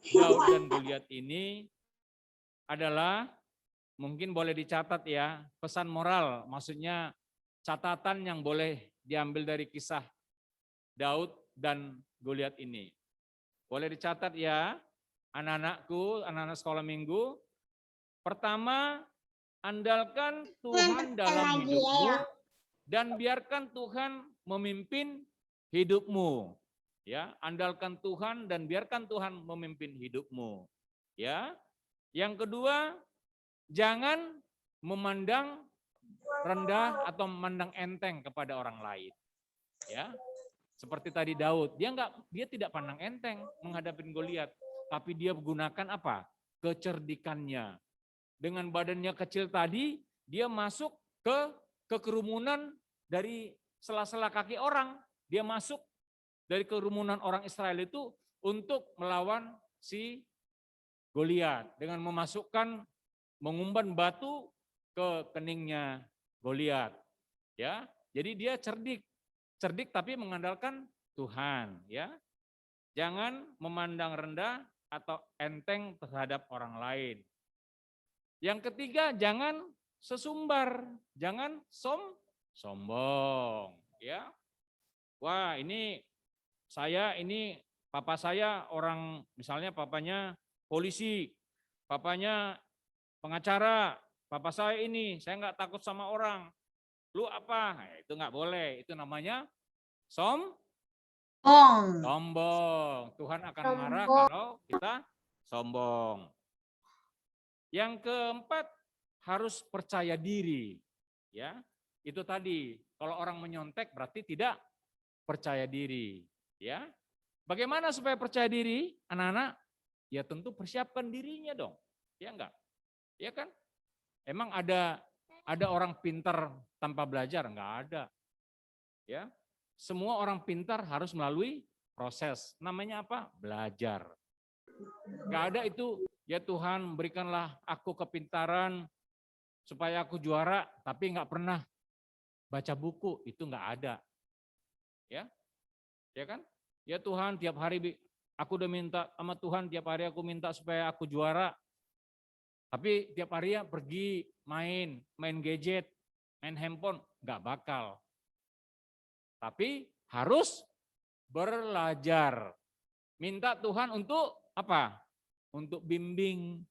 Daud dan Goliat ini adalah, mungkin boleh dicatat ya, pesan moral, maksudnya catatan yang boleh diambil dari kisah Daud dan Goliat ini. Boleh dicatat ya, anak-anakku, anak-anak sekolah minggu. Pertama, andalkan Tuhan dalam hidupmu dan biarkan Tuhan memimpin hidupmu. Ya, andalkan Tuhan dan biarkan Tuhan memimpin hidupmu. Ya. Yang kedua, jangan memandang rendah atau memandang enteng kepada orang lain. Ya. Seperti tadi Daud, dia tidak pandang enteng menghadapi Goliat, tapi dia menggunakan apa? Kecerdikannya. Dengan badannya kecil tadi, dia masuk ke kerumunan dari sela-sela kaki orang. Dia masuk dari kerumunan orang Israel itu untuk melawan si Goliat dengan mengumban batu ke keningnya Goliat. Ya, jadi dia cerdik tapi mengandalkan Tuhan, ya. Jangan memandang rendah atau enteng terhadap orang lain. Yang ketiga, jangan sesumbar, jangan sombong, ya. Wah, ini papa saya orang, misalnya papanya polisi, papanya pengacara, papa saya ini, saya nggak takut sama orang. Lu apa? Nah, itu nggak boleh, itu namanya sombong. Tuhan akan marah kalau kita sombong. Yang keempat, harus percaya diri. Ya, itu tadi. Kalau orang menyontek berarti tidak percaya diri. Ya, bagaimana supaya percaya diri, anak-anak? Ya tentu persiapkan dirinya dong. Ya enggak? Ya kan? Emang ada orang pintar tanpa belajar? Enggak ada. Ya. Semua orang pintar harus melalui proses. Namanya apa? Belajar. Enggak ada itu, ya Tuhan berikanlah aku kepintaran supaya aku juara, tapi enggak pernah baca buku. Itu enggak ada. Ya. Ya kan? Ya Tuhan tiap hari aku udah minta sama Tuhan, tiap hari aku minta supaya aku juara. Tapi tiap hari ya pergi main gadget, main handphone, enggak bakal. Tapi harus belajar. Minta Tuhan untuk apa? Untuk bimbing.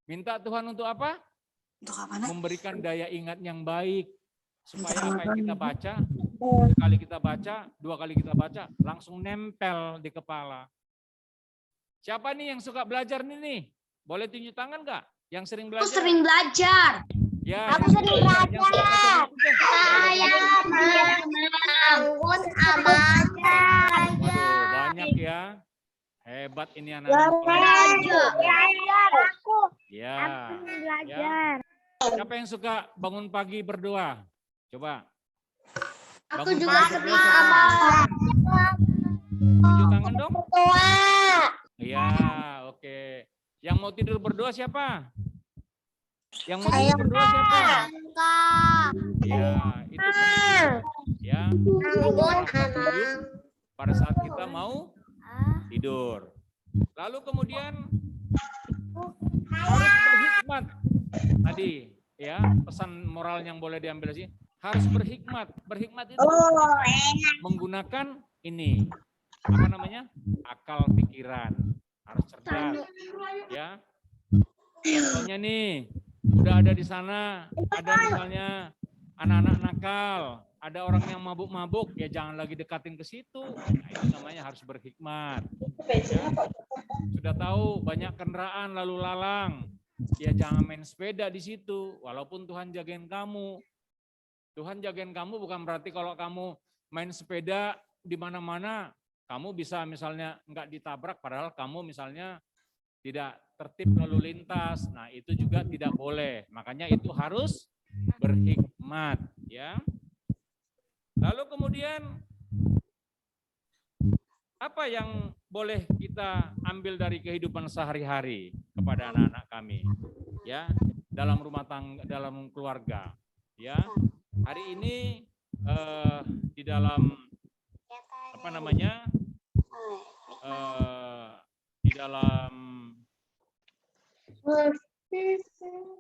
Minta Tuhan untuk apa? Untuk apa, Nak? Memberikan daya ingat yang baik. Supaya apa yang kita baca, sekali kita baca, 2 kali kita baca, langsung nempel di kepala. Siapa nih yang suka belajar nih? Boleh tunjuk tangan enggak? Yang sering belajar? Aku sering belajar. Ya, Aku sering belajar. Saya bangun amanah. Waduh, banyak ya. Hebat ini anak-anak. Aku. Ya. Ya. Siapa yang suka bangun pagi berdoa? Coba. Aku Bangun juga pagi sering berdoa siapa? amanah. Tunjuk tangan dong. Tua. Iya, oke. Yang mau tidur berdoa siapa? Yang mau tidur berdoa siapa? Ya, itu penting. Ya. Pada saat kita mau tidur. Lalu kemudian harus berhikmat. Tadi ya, pesan moral yang boleh diambil sih, harus berhikmat. Berhikmat itu menggunakan ini. Apa namanya? Akal pikiran. Harus cerdas. Ya. Contohnya nih, udah ada di sana, ada misalnya anak-anak nakal, ada orang yang mabuk-mabuk, ya jangan lagi dekatin ke situ. Nah, itu namanya harus berhikmat. Ya. Sudah tahu banyak kendaraan lalu lalang, ya jangan main sepeda di situ, walaupun Tuhan jagain kamu. Tuhan jagain kamu bukan berarti kalau kamu main sepeda di mana-mana, kamu bisa misalnya enggak ditabrak, padahal kamu misalnya tidak tertib lalu lintas. Nah, itu juga tidak boleh. Makanya itu harus berhikmat, ya. Lalu kemudian apa yang boleh kita ambil dari kehidupan sehari-hari kepada anak-anak kami, ya, dalam rumah tangga, dalam keluarga, ya. Hari ini di dalam apa namanya? Di dalam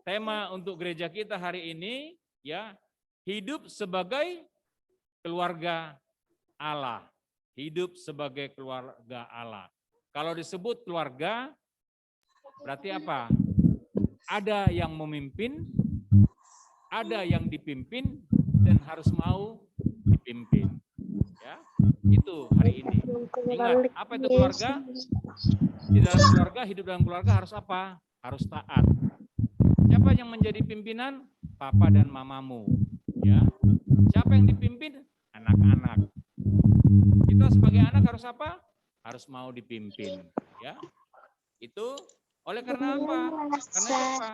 tema untuk gereja kita hari ini, ya, hidup sebagai keluarga Allah. Hidup sebagai keluarga Allah. Kalau disebut keluarga, berarti apa? Ada yang memimpin, ada yang dipimpin, dan harus mau dipimpin. Ya, itu hari ini. Ingat, apa itu keluarga? Di dalam keluarga, hidup dalam keluarga harus apa? Harus taat. Siapa yang menjadi pimpinan? Papa dan mamamu. Ya. Siapa yang dipimpin? Anak-anak. Kita sebagai anak harus apa? Harus mau dipimpin. Ya. Itu oleh karena apa? Karena apa?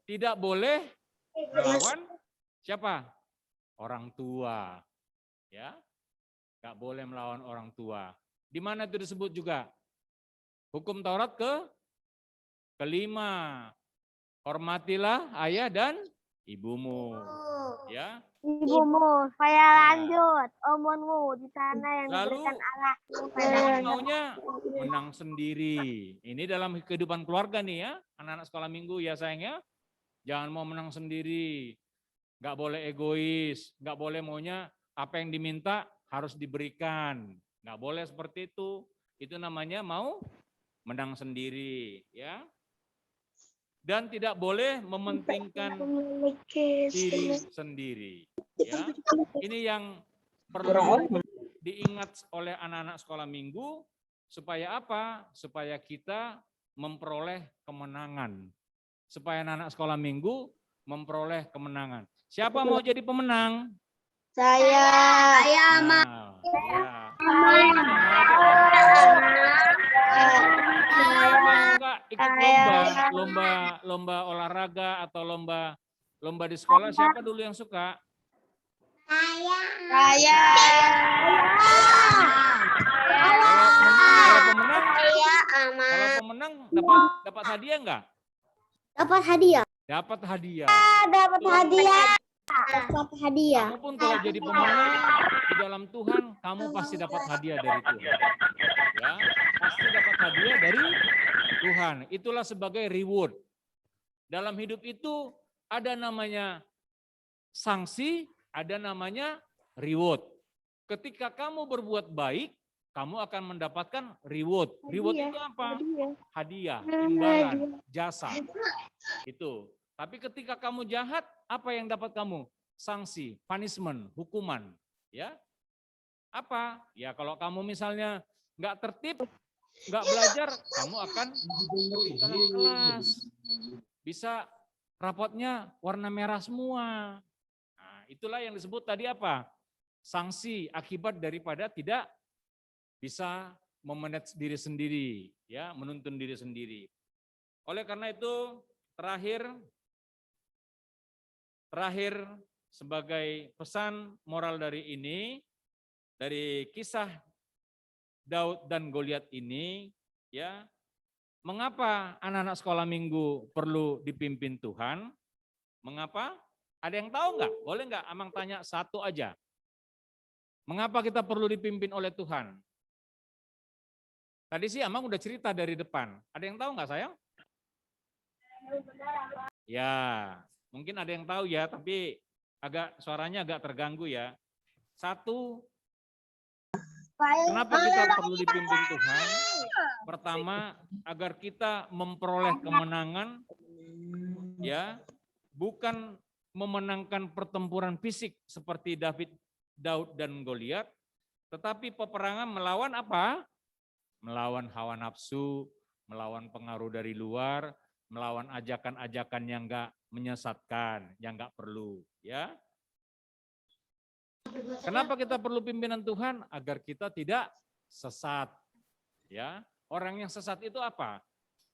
Tidak boleh melawan siapa? Orang tua. Ya. Nggak boleh melawan orang tua. Di mana itu disebut juga? Hukum Taurat kelima. Hormatilah ayah dan ibumu. Ya. Ibumu, supaya lanjut. Omonmu di sana yang Lalu diberikan Allah. kamu maunya menang sendiri. Ini dalam kehidupan keluarga nih ya, anak-anak sekolah minggu ya sayang ya. Jangan mau menang sendiri. Nggak boleh egois, nggak boleh maunya apa yang diminta harus diberikan. Nggak boleh seperti itu. Itu namanya mau menang sendiri ya. Dan tidak boleh mementingkan diri sendiri. Ya. Ini yang perlu diingat oleh anak-anak sekolah minggu supaya apa? Supaya kita memperoleh kemenangan. Supaya anak-anak sekolah minggu memperoleh kemenangan. Siapa mau jadi pemenang? Saya. Nah, ya. Siapa yang suka ikut lomba olahraga atau lomba di sekolah? Siapa dulu yang suka? Saya. Kalau pemenang dapat hadiah enggak? Dapat hadiah. Dapat hadiah. Dapat hadiah. Dapat hadiah. Kamu pun kalau jadi pemenang di dalam Tuhan, kamu pasti dapat hadiah dari Tuhan. Ya, pasti dapat hadiah dari Tuhan. Itulah sebagai reward. Dalam hidup itu ada namanya sanksi, ada namanya reward. Ketika kamu berbuat baik, kamu akan mendapatkan reward. Reward itu apa? Hadiah, imbalan, jasa. Itu. Tapi ketika kamu jahat, apa yang dapat kamu? Sanksi, punishment, hukuman. Ya, apa? Ya kalau kamu misalnya nggak tertib, nggak belajar, kamu akan dalam kelas. Bisa rapotnya warna merah semua. Nah, itulah yang disebut tadi apa? Sanksi akibat daripada tidak bisa memanage diri sendiri, ya, menuntun diri sendiri. Oleh karena itu, terakhir sebagai pesan moral dari ini, dari kisah Daud dan Goliat ini, ya, mengapa anak-anak sekolah minggu perlu dipimpin Tuhan? Mengapa? Ada yang tahu nggak? Boleh nggak Amang tanya satu aja? Mengapa kita perlu dipimpin oleh Tuhan? Tadi sih Amang udah cerita dari depan. Ada yang tahu nggak sayang? Ya, mungkin ada yang tahu ya, tapi suaranya agak terganggu ya. Satu, kenapa kita perlu dipimpin Tuhan? Pertama, agar kita memperoleh kemenangan, ya, bukan memenangkan pertempuran fisik seperti Daud dan Goliat, tetapi peperangan melawan apa? Melawan hawa nafsu, melawan pengaruh dari luar, melawan ajakan-ajakan yang enggak menyesatkan, yang enggak perlu, ya. Kenapa kita perlu pimpinan Tuhan? Agar kita tidak sesat, ya. Orang yang sesat itu apa?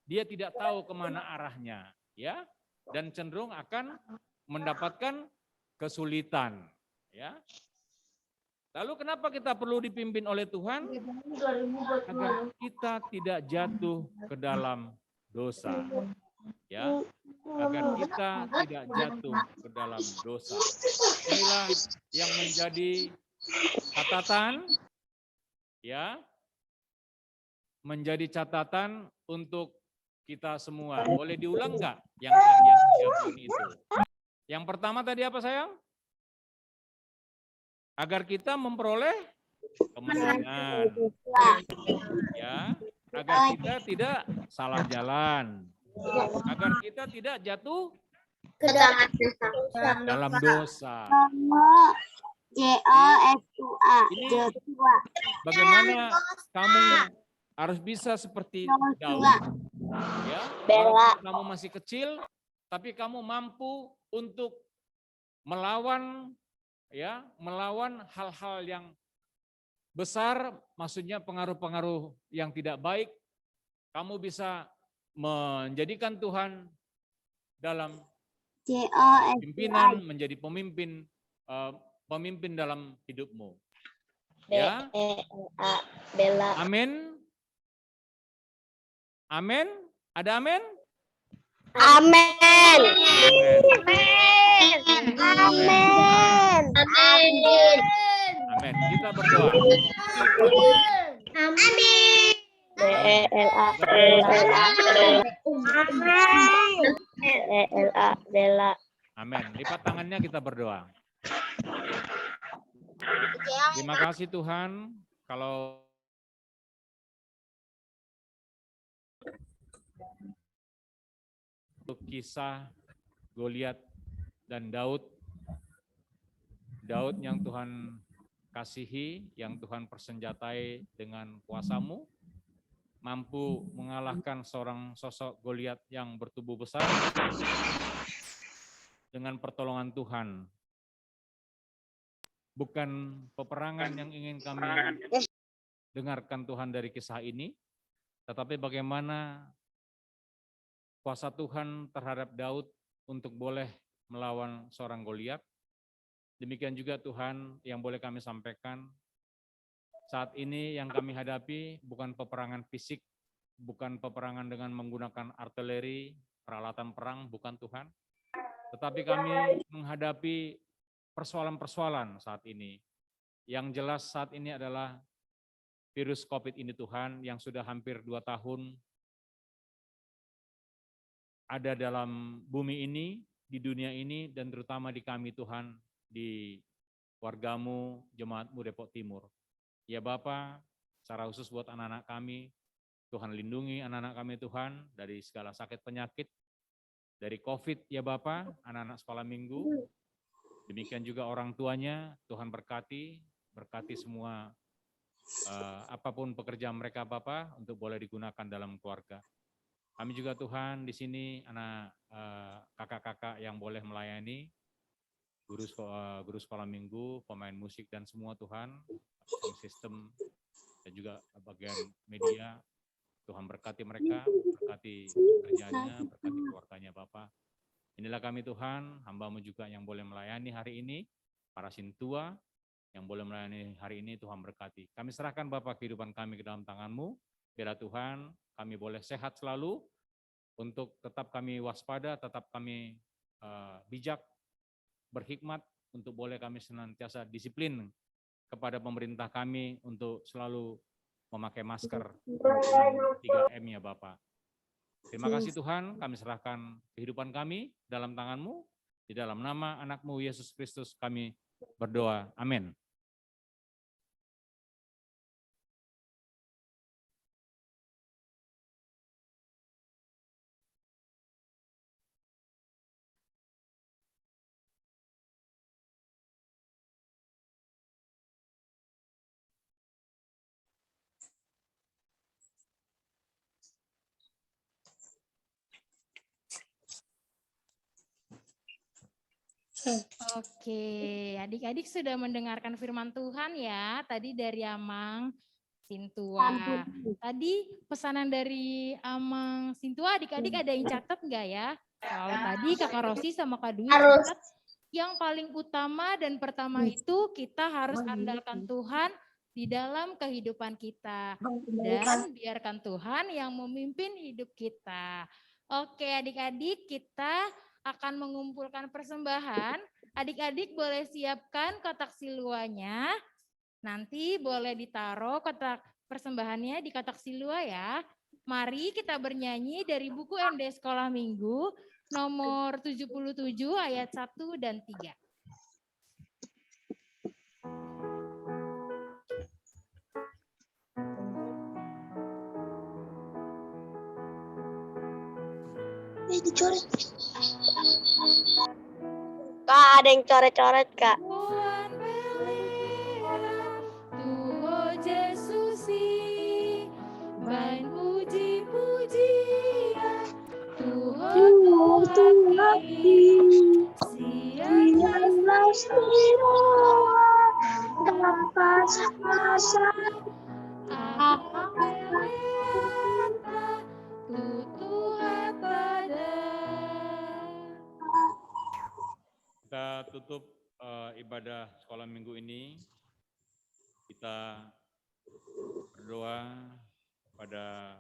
Dia tidak tahu kemana arahnya, ya, dan cenderung akan mendapatkan kesulitan, ya. Lalu kenapa kita perlu dipimpin oleh Tuhan? Agar kita tidak jatuh ke dalam dosa, ya, agar kita tidak jatuh ke dalam dosa. Inilah yang menjadi catatan, ya, menjadi catatan untuk kita semua. Boleh diulang nggak yang itu? Yang pertama tadi apa sayang? Agar kita memperoleh kemenangan, ya, agar kita tidak salah jalan, agar kita tidak jatuh ke dalam dosa. Ini bagaimana kamu harus bisa seperti Daud, ya, kamu masih kecil, tapi kamu mampu untuk melawan, ya, melawan hal-hal yang besar, maksudnya pengaruh-pengaruh yang tidak baik. Kamu bisa menjadikan Tuhan dalam pimpinan, menjadi pemimpin dalam hidupmu. Ya. Amin. Amin. Ada amin? Amin. Amin. Amin. Amin. Amin. Kita berdoa. Amin. Amin. Lipat tangannya kita berdoa. Terima kasih Tuhan. Kalau untuk kisah Goliat dan Daud yang Tuhan kasihi, yang Tuhan persenjatai dengan kuasa-Mu, mampu mengalahkan seorang sosok Goliat yang bertubuh besar dengan pertolongan Tuhan. Bukan peperangan yang ingin kami dengarkan Tuhan dari kisah ini, tetapi bagaimana kuasa Tuhan terhadap Daud untuk boleh melawan seorang Goliat. Demikian juga Tuhan yang boleh kami sampaikan, saat ini yang kami hadapi bukan peperangan fisik, bukan peperangan dengan menggunakan artileri, peralatan perang, bukan Tuhan. Tetapi kami menghadapi persoalan-persoalan saat ini. Yang jelas saat ini adalah virus COVID ini Tuhan, yang sudah hampir 2 tahun ada dalam bumi ini, di dunia ini, dan terutama di kami Tuhan, di warga-Mu, Jemaat-Mu Depok Timur. Ya Bapa, secara khusus buat anak-anak kami, Tuhan lindungi anak-anak kami Tuhan dari segala sakit penyakit, dari COVID ya Bapa, anak-anak sekolah minggu. Demikian juga orang tuanya, Tuhan berkati semua apapun pekerjaan mereka Bapa untuk boleh digunakan dalam keluarga. Kami juga Tuhan di sini anak kakak-kakak yang boleh melayani, guru sekolah minggu, pemain musik dan semua Tuhan, sistem dan juga bagian media, Tuhan berkati mereka, berkati kerjanya, berkati keluarganya Bapak. Inilah kami Tuhan, hamba-Mu juga yang boleh melayani hari ini, para sintua yang boleh melayani hari ini, Tuhan berkati. Kami serahkan Bapak kehidupan kami ke dalam tangan-Mu, biarlah Tuhan kami boleh sehat selalu, untuk tetap kami waspada, tetap kami bijak, berhikmat, untuk boleh kami senantiasa disiplin kepada pemerintah kami untuk selalu memakai masker, 3M ya Bapak. Terima kasih Tuhan, kami serahkan kehidupan kami dalam tangan-Mu, di dalam nama anak-Mu Yesus Kristus kami berdoa, amin. Oke, adik-adik sudah mendengarkan firman Tuhan ya, tadi dari Amang Sintua. Tadi pesanan dari Amang Sintua, adik-adik ada yang catat nggak ya? Kalau tadi Kakak Rosi sama Kak Dwi catat, yang paling utama dan pertama itu kita harus andalkan Tuhan di dalam kehidupan kita. Dan biarkan Tuhan yang memimpin hidup kita. Oke adik-adik, kita akan mengumpulkan persembahan. Adik-adik boleh siapkan kotak siluanya. Nanti boleh ditaruh kotak persembahannya di kotak silua ya. Mari kita bernyanyi dari buku MD Sekolah Minggu nomor 77 ayat 1 dan 3. Dicoret. Kak, ada yang coret-coret, Kak. Tuhan beliau, Tuhan Yesusi, bain puji-pujian, Tuhan hati, siang dapat masa, apa melihat, Tuhan pada. Kita tutup ibadah sekolah minggu ini. Kita berdoa pada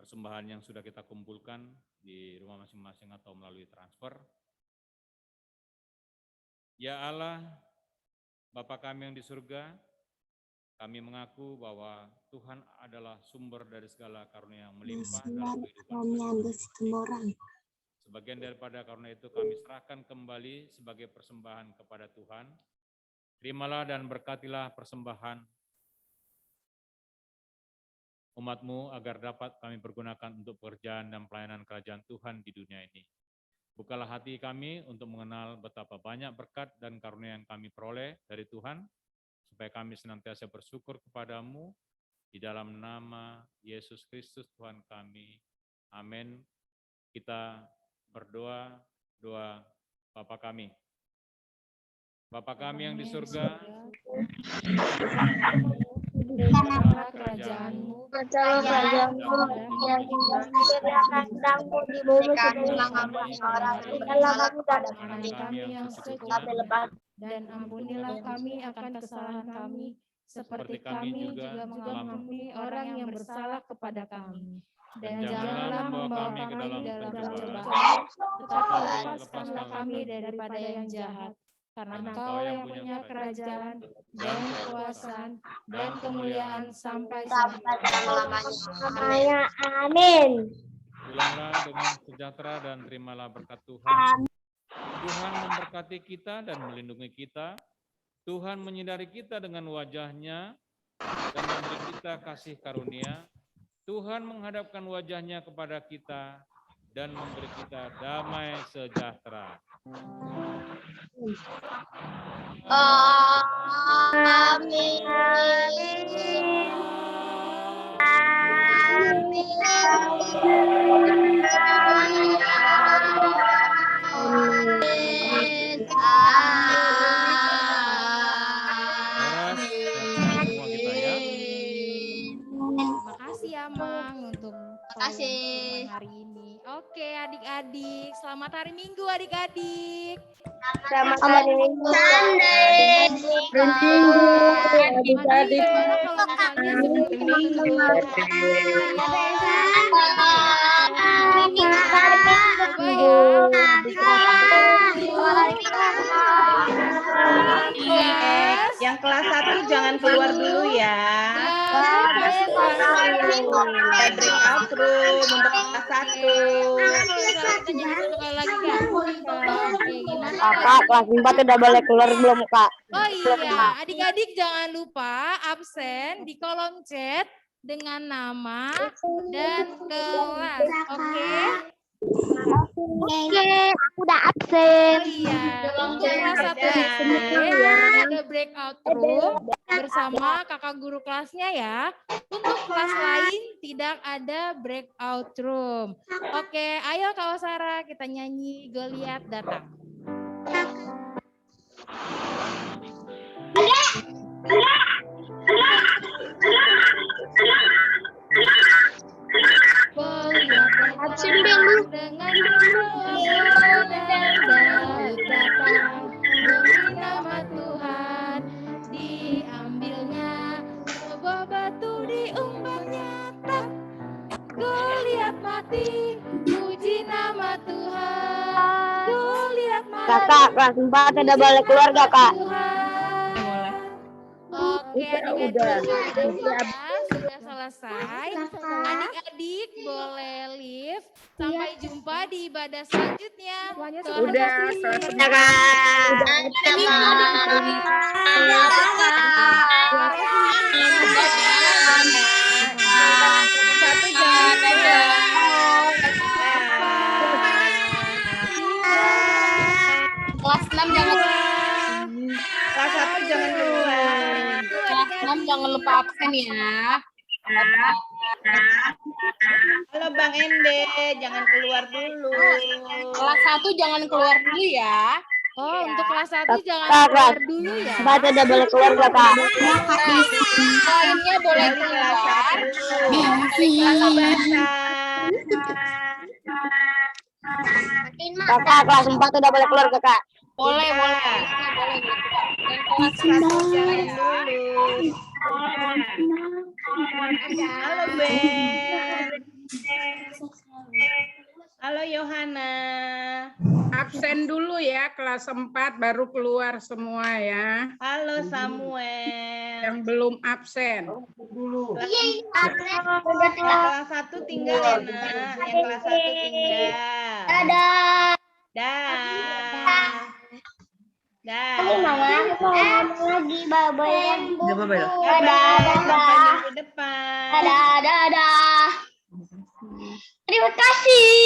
persembahan yang sudah kita kumpulkan di rumah masing-masing atau melalui transfer. Ya Allah, Bapa kami yang di surga, kami mengaku bahwa Tuhan adalah sumber dari segala karunia yang melimpah dalam kehidupan kami. Sebagian daripada karunia itu kami serahkan kembali sebagai persembahan kepada Tuhan. Terimalah dan berkatilah persembahan umat-Mu agar dapat kami pergunakan untuk pekerjaan dan pelayanan kerajaan Tuhan di dunia ini. Bukalah hati kami untuk mengenal betapa banyak berkat dan karunia yang kami peroleh dari Tuhan, supaya kami senantiasa bersyukur kepadamu di dalam nama Yesus Kristus Tuhan kami. Amin. Kita berdoa, doa Bapa kami. Bapa kami yang di surga, Kerajaanmu, dan ampunilah kami akan kesalahan kami, seperti kami juga mengampuni orang yang bersalah kepada kami. Dan janganlah membawa kami ke dalam pencobaan, tetapi lepaskanlah kami daripada yang jahat. Karena Engkau yang punya kerajaan dan kekuasaan dan kemuliaan sampai selama-lamanya. Amin. pulanglah dengan sejahtera dan terimalah berkat Tuhan. Tuhan memberkati kita dan melindungi kita. Tuhan menyinari kita dengan wajah-Nya dan memberi kita kasih karunia. Tuhan menghadapkan wajah-Nya kepada kita dan memberi kita damai sejahtera. Amin. Laras, sehat-sehat semua kita ya. Terima kasih ya Mang untuk Makasih. hari ini. Oke adik-adik, selamat hari Minggu adik-adik. Selamat hari Minggu. Adik-adik, gimana kalau misalnya sebelum Yang kelas 1 jangan keluar dulu ya. Kita breakout room untuk kelas 1. Kakak, kelas 4 udah boleh keluar belum, Kak? Oh iya, adik-adik jangan lupa absen di kolom chat dengan nama dan kelas, oke? Oke, aku udah absen. Oh iya, untuk kelas 1 SD ada breakout room bersama kakak guru kelasnya ya. Untuk kelas lain tidak ada breakout room. Oke, ayo Kak Sarah kita nyanyi Goliat datang. Absen dulu. Dengan Daud datang demi nama Tuhan, diambilnya sebuah batu diumbarnya tak, Goliat mati, puji nama Tuhan, Goliat mati. Kakak, kelas 4 udah boleh keluar gak, Kak? Oke, adik-adik sudah selesai. Adik-adik boleh live. Sampai jumpa di ibadah selanjutnya. Udah selesai. Satu jangan Kelas 6 jangan kelas 1 jangan keluar. kelas 6 jangan lupa absen ya. Halo Bang Ende, jangan keluar dulu. Kelas 1 jangan keluar dulu ya. Oh, untuk kelas 1 jangan Kak, keluar dulu ya. Baca udah boleh keluar gak, Kak? Lainnya boleh Dari kelas keluar. 1. Dari kelas bahasa. Kakak, kelas 4 udah boleh keluar gak, Kak? Boleh. Kelas Jangan dulu. Halo Ben. Halo Yohana. Absen dulu ya, kelas 4 baru keluar semua ya. Halo Samuel. Yang belum absen. Kelas 1 tinggal ya, Nak. Yang kelas 1 tinggal. Dadah. Dah. Dah. Lagi bye-bye. Bye-bye. Dadah. Sampai minggu depan. Dadah. Terima kasih.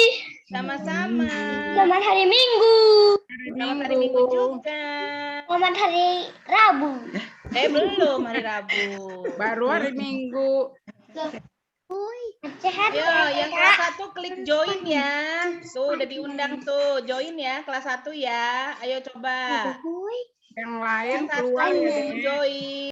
Sama-sama. Selamat hari Minggu. Selamat hari Minggu juga. Selamat hari Rabu. Belum hari Rabu. Baru hari Minggu. Sehat. Yo, yang kelas 1 klik join ya. Tuh udah diundang tuh. Join ya kelas 1 ya. Ayo coba. Yang lain Kelas 1 keluar ya. join.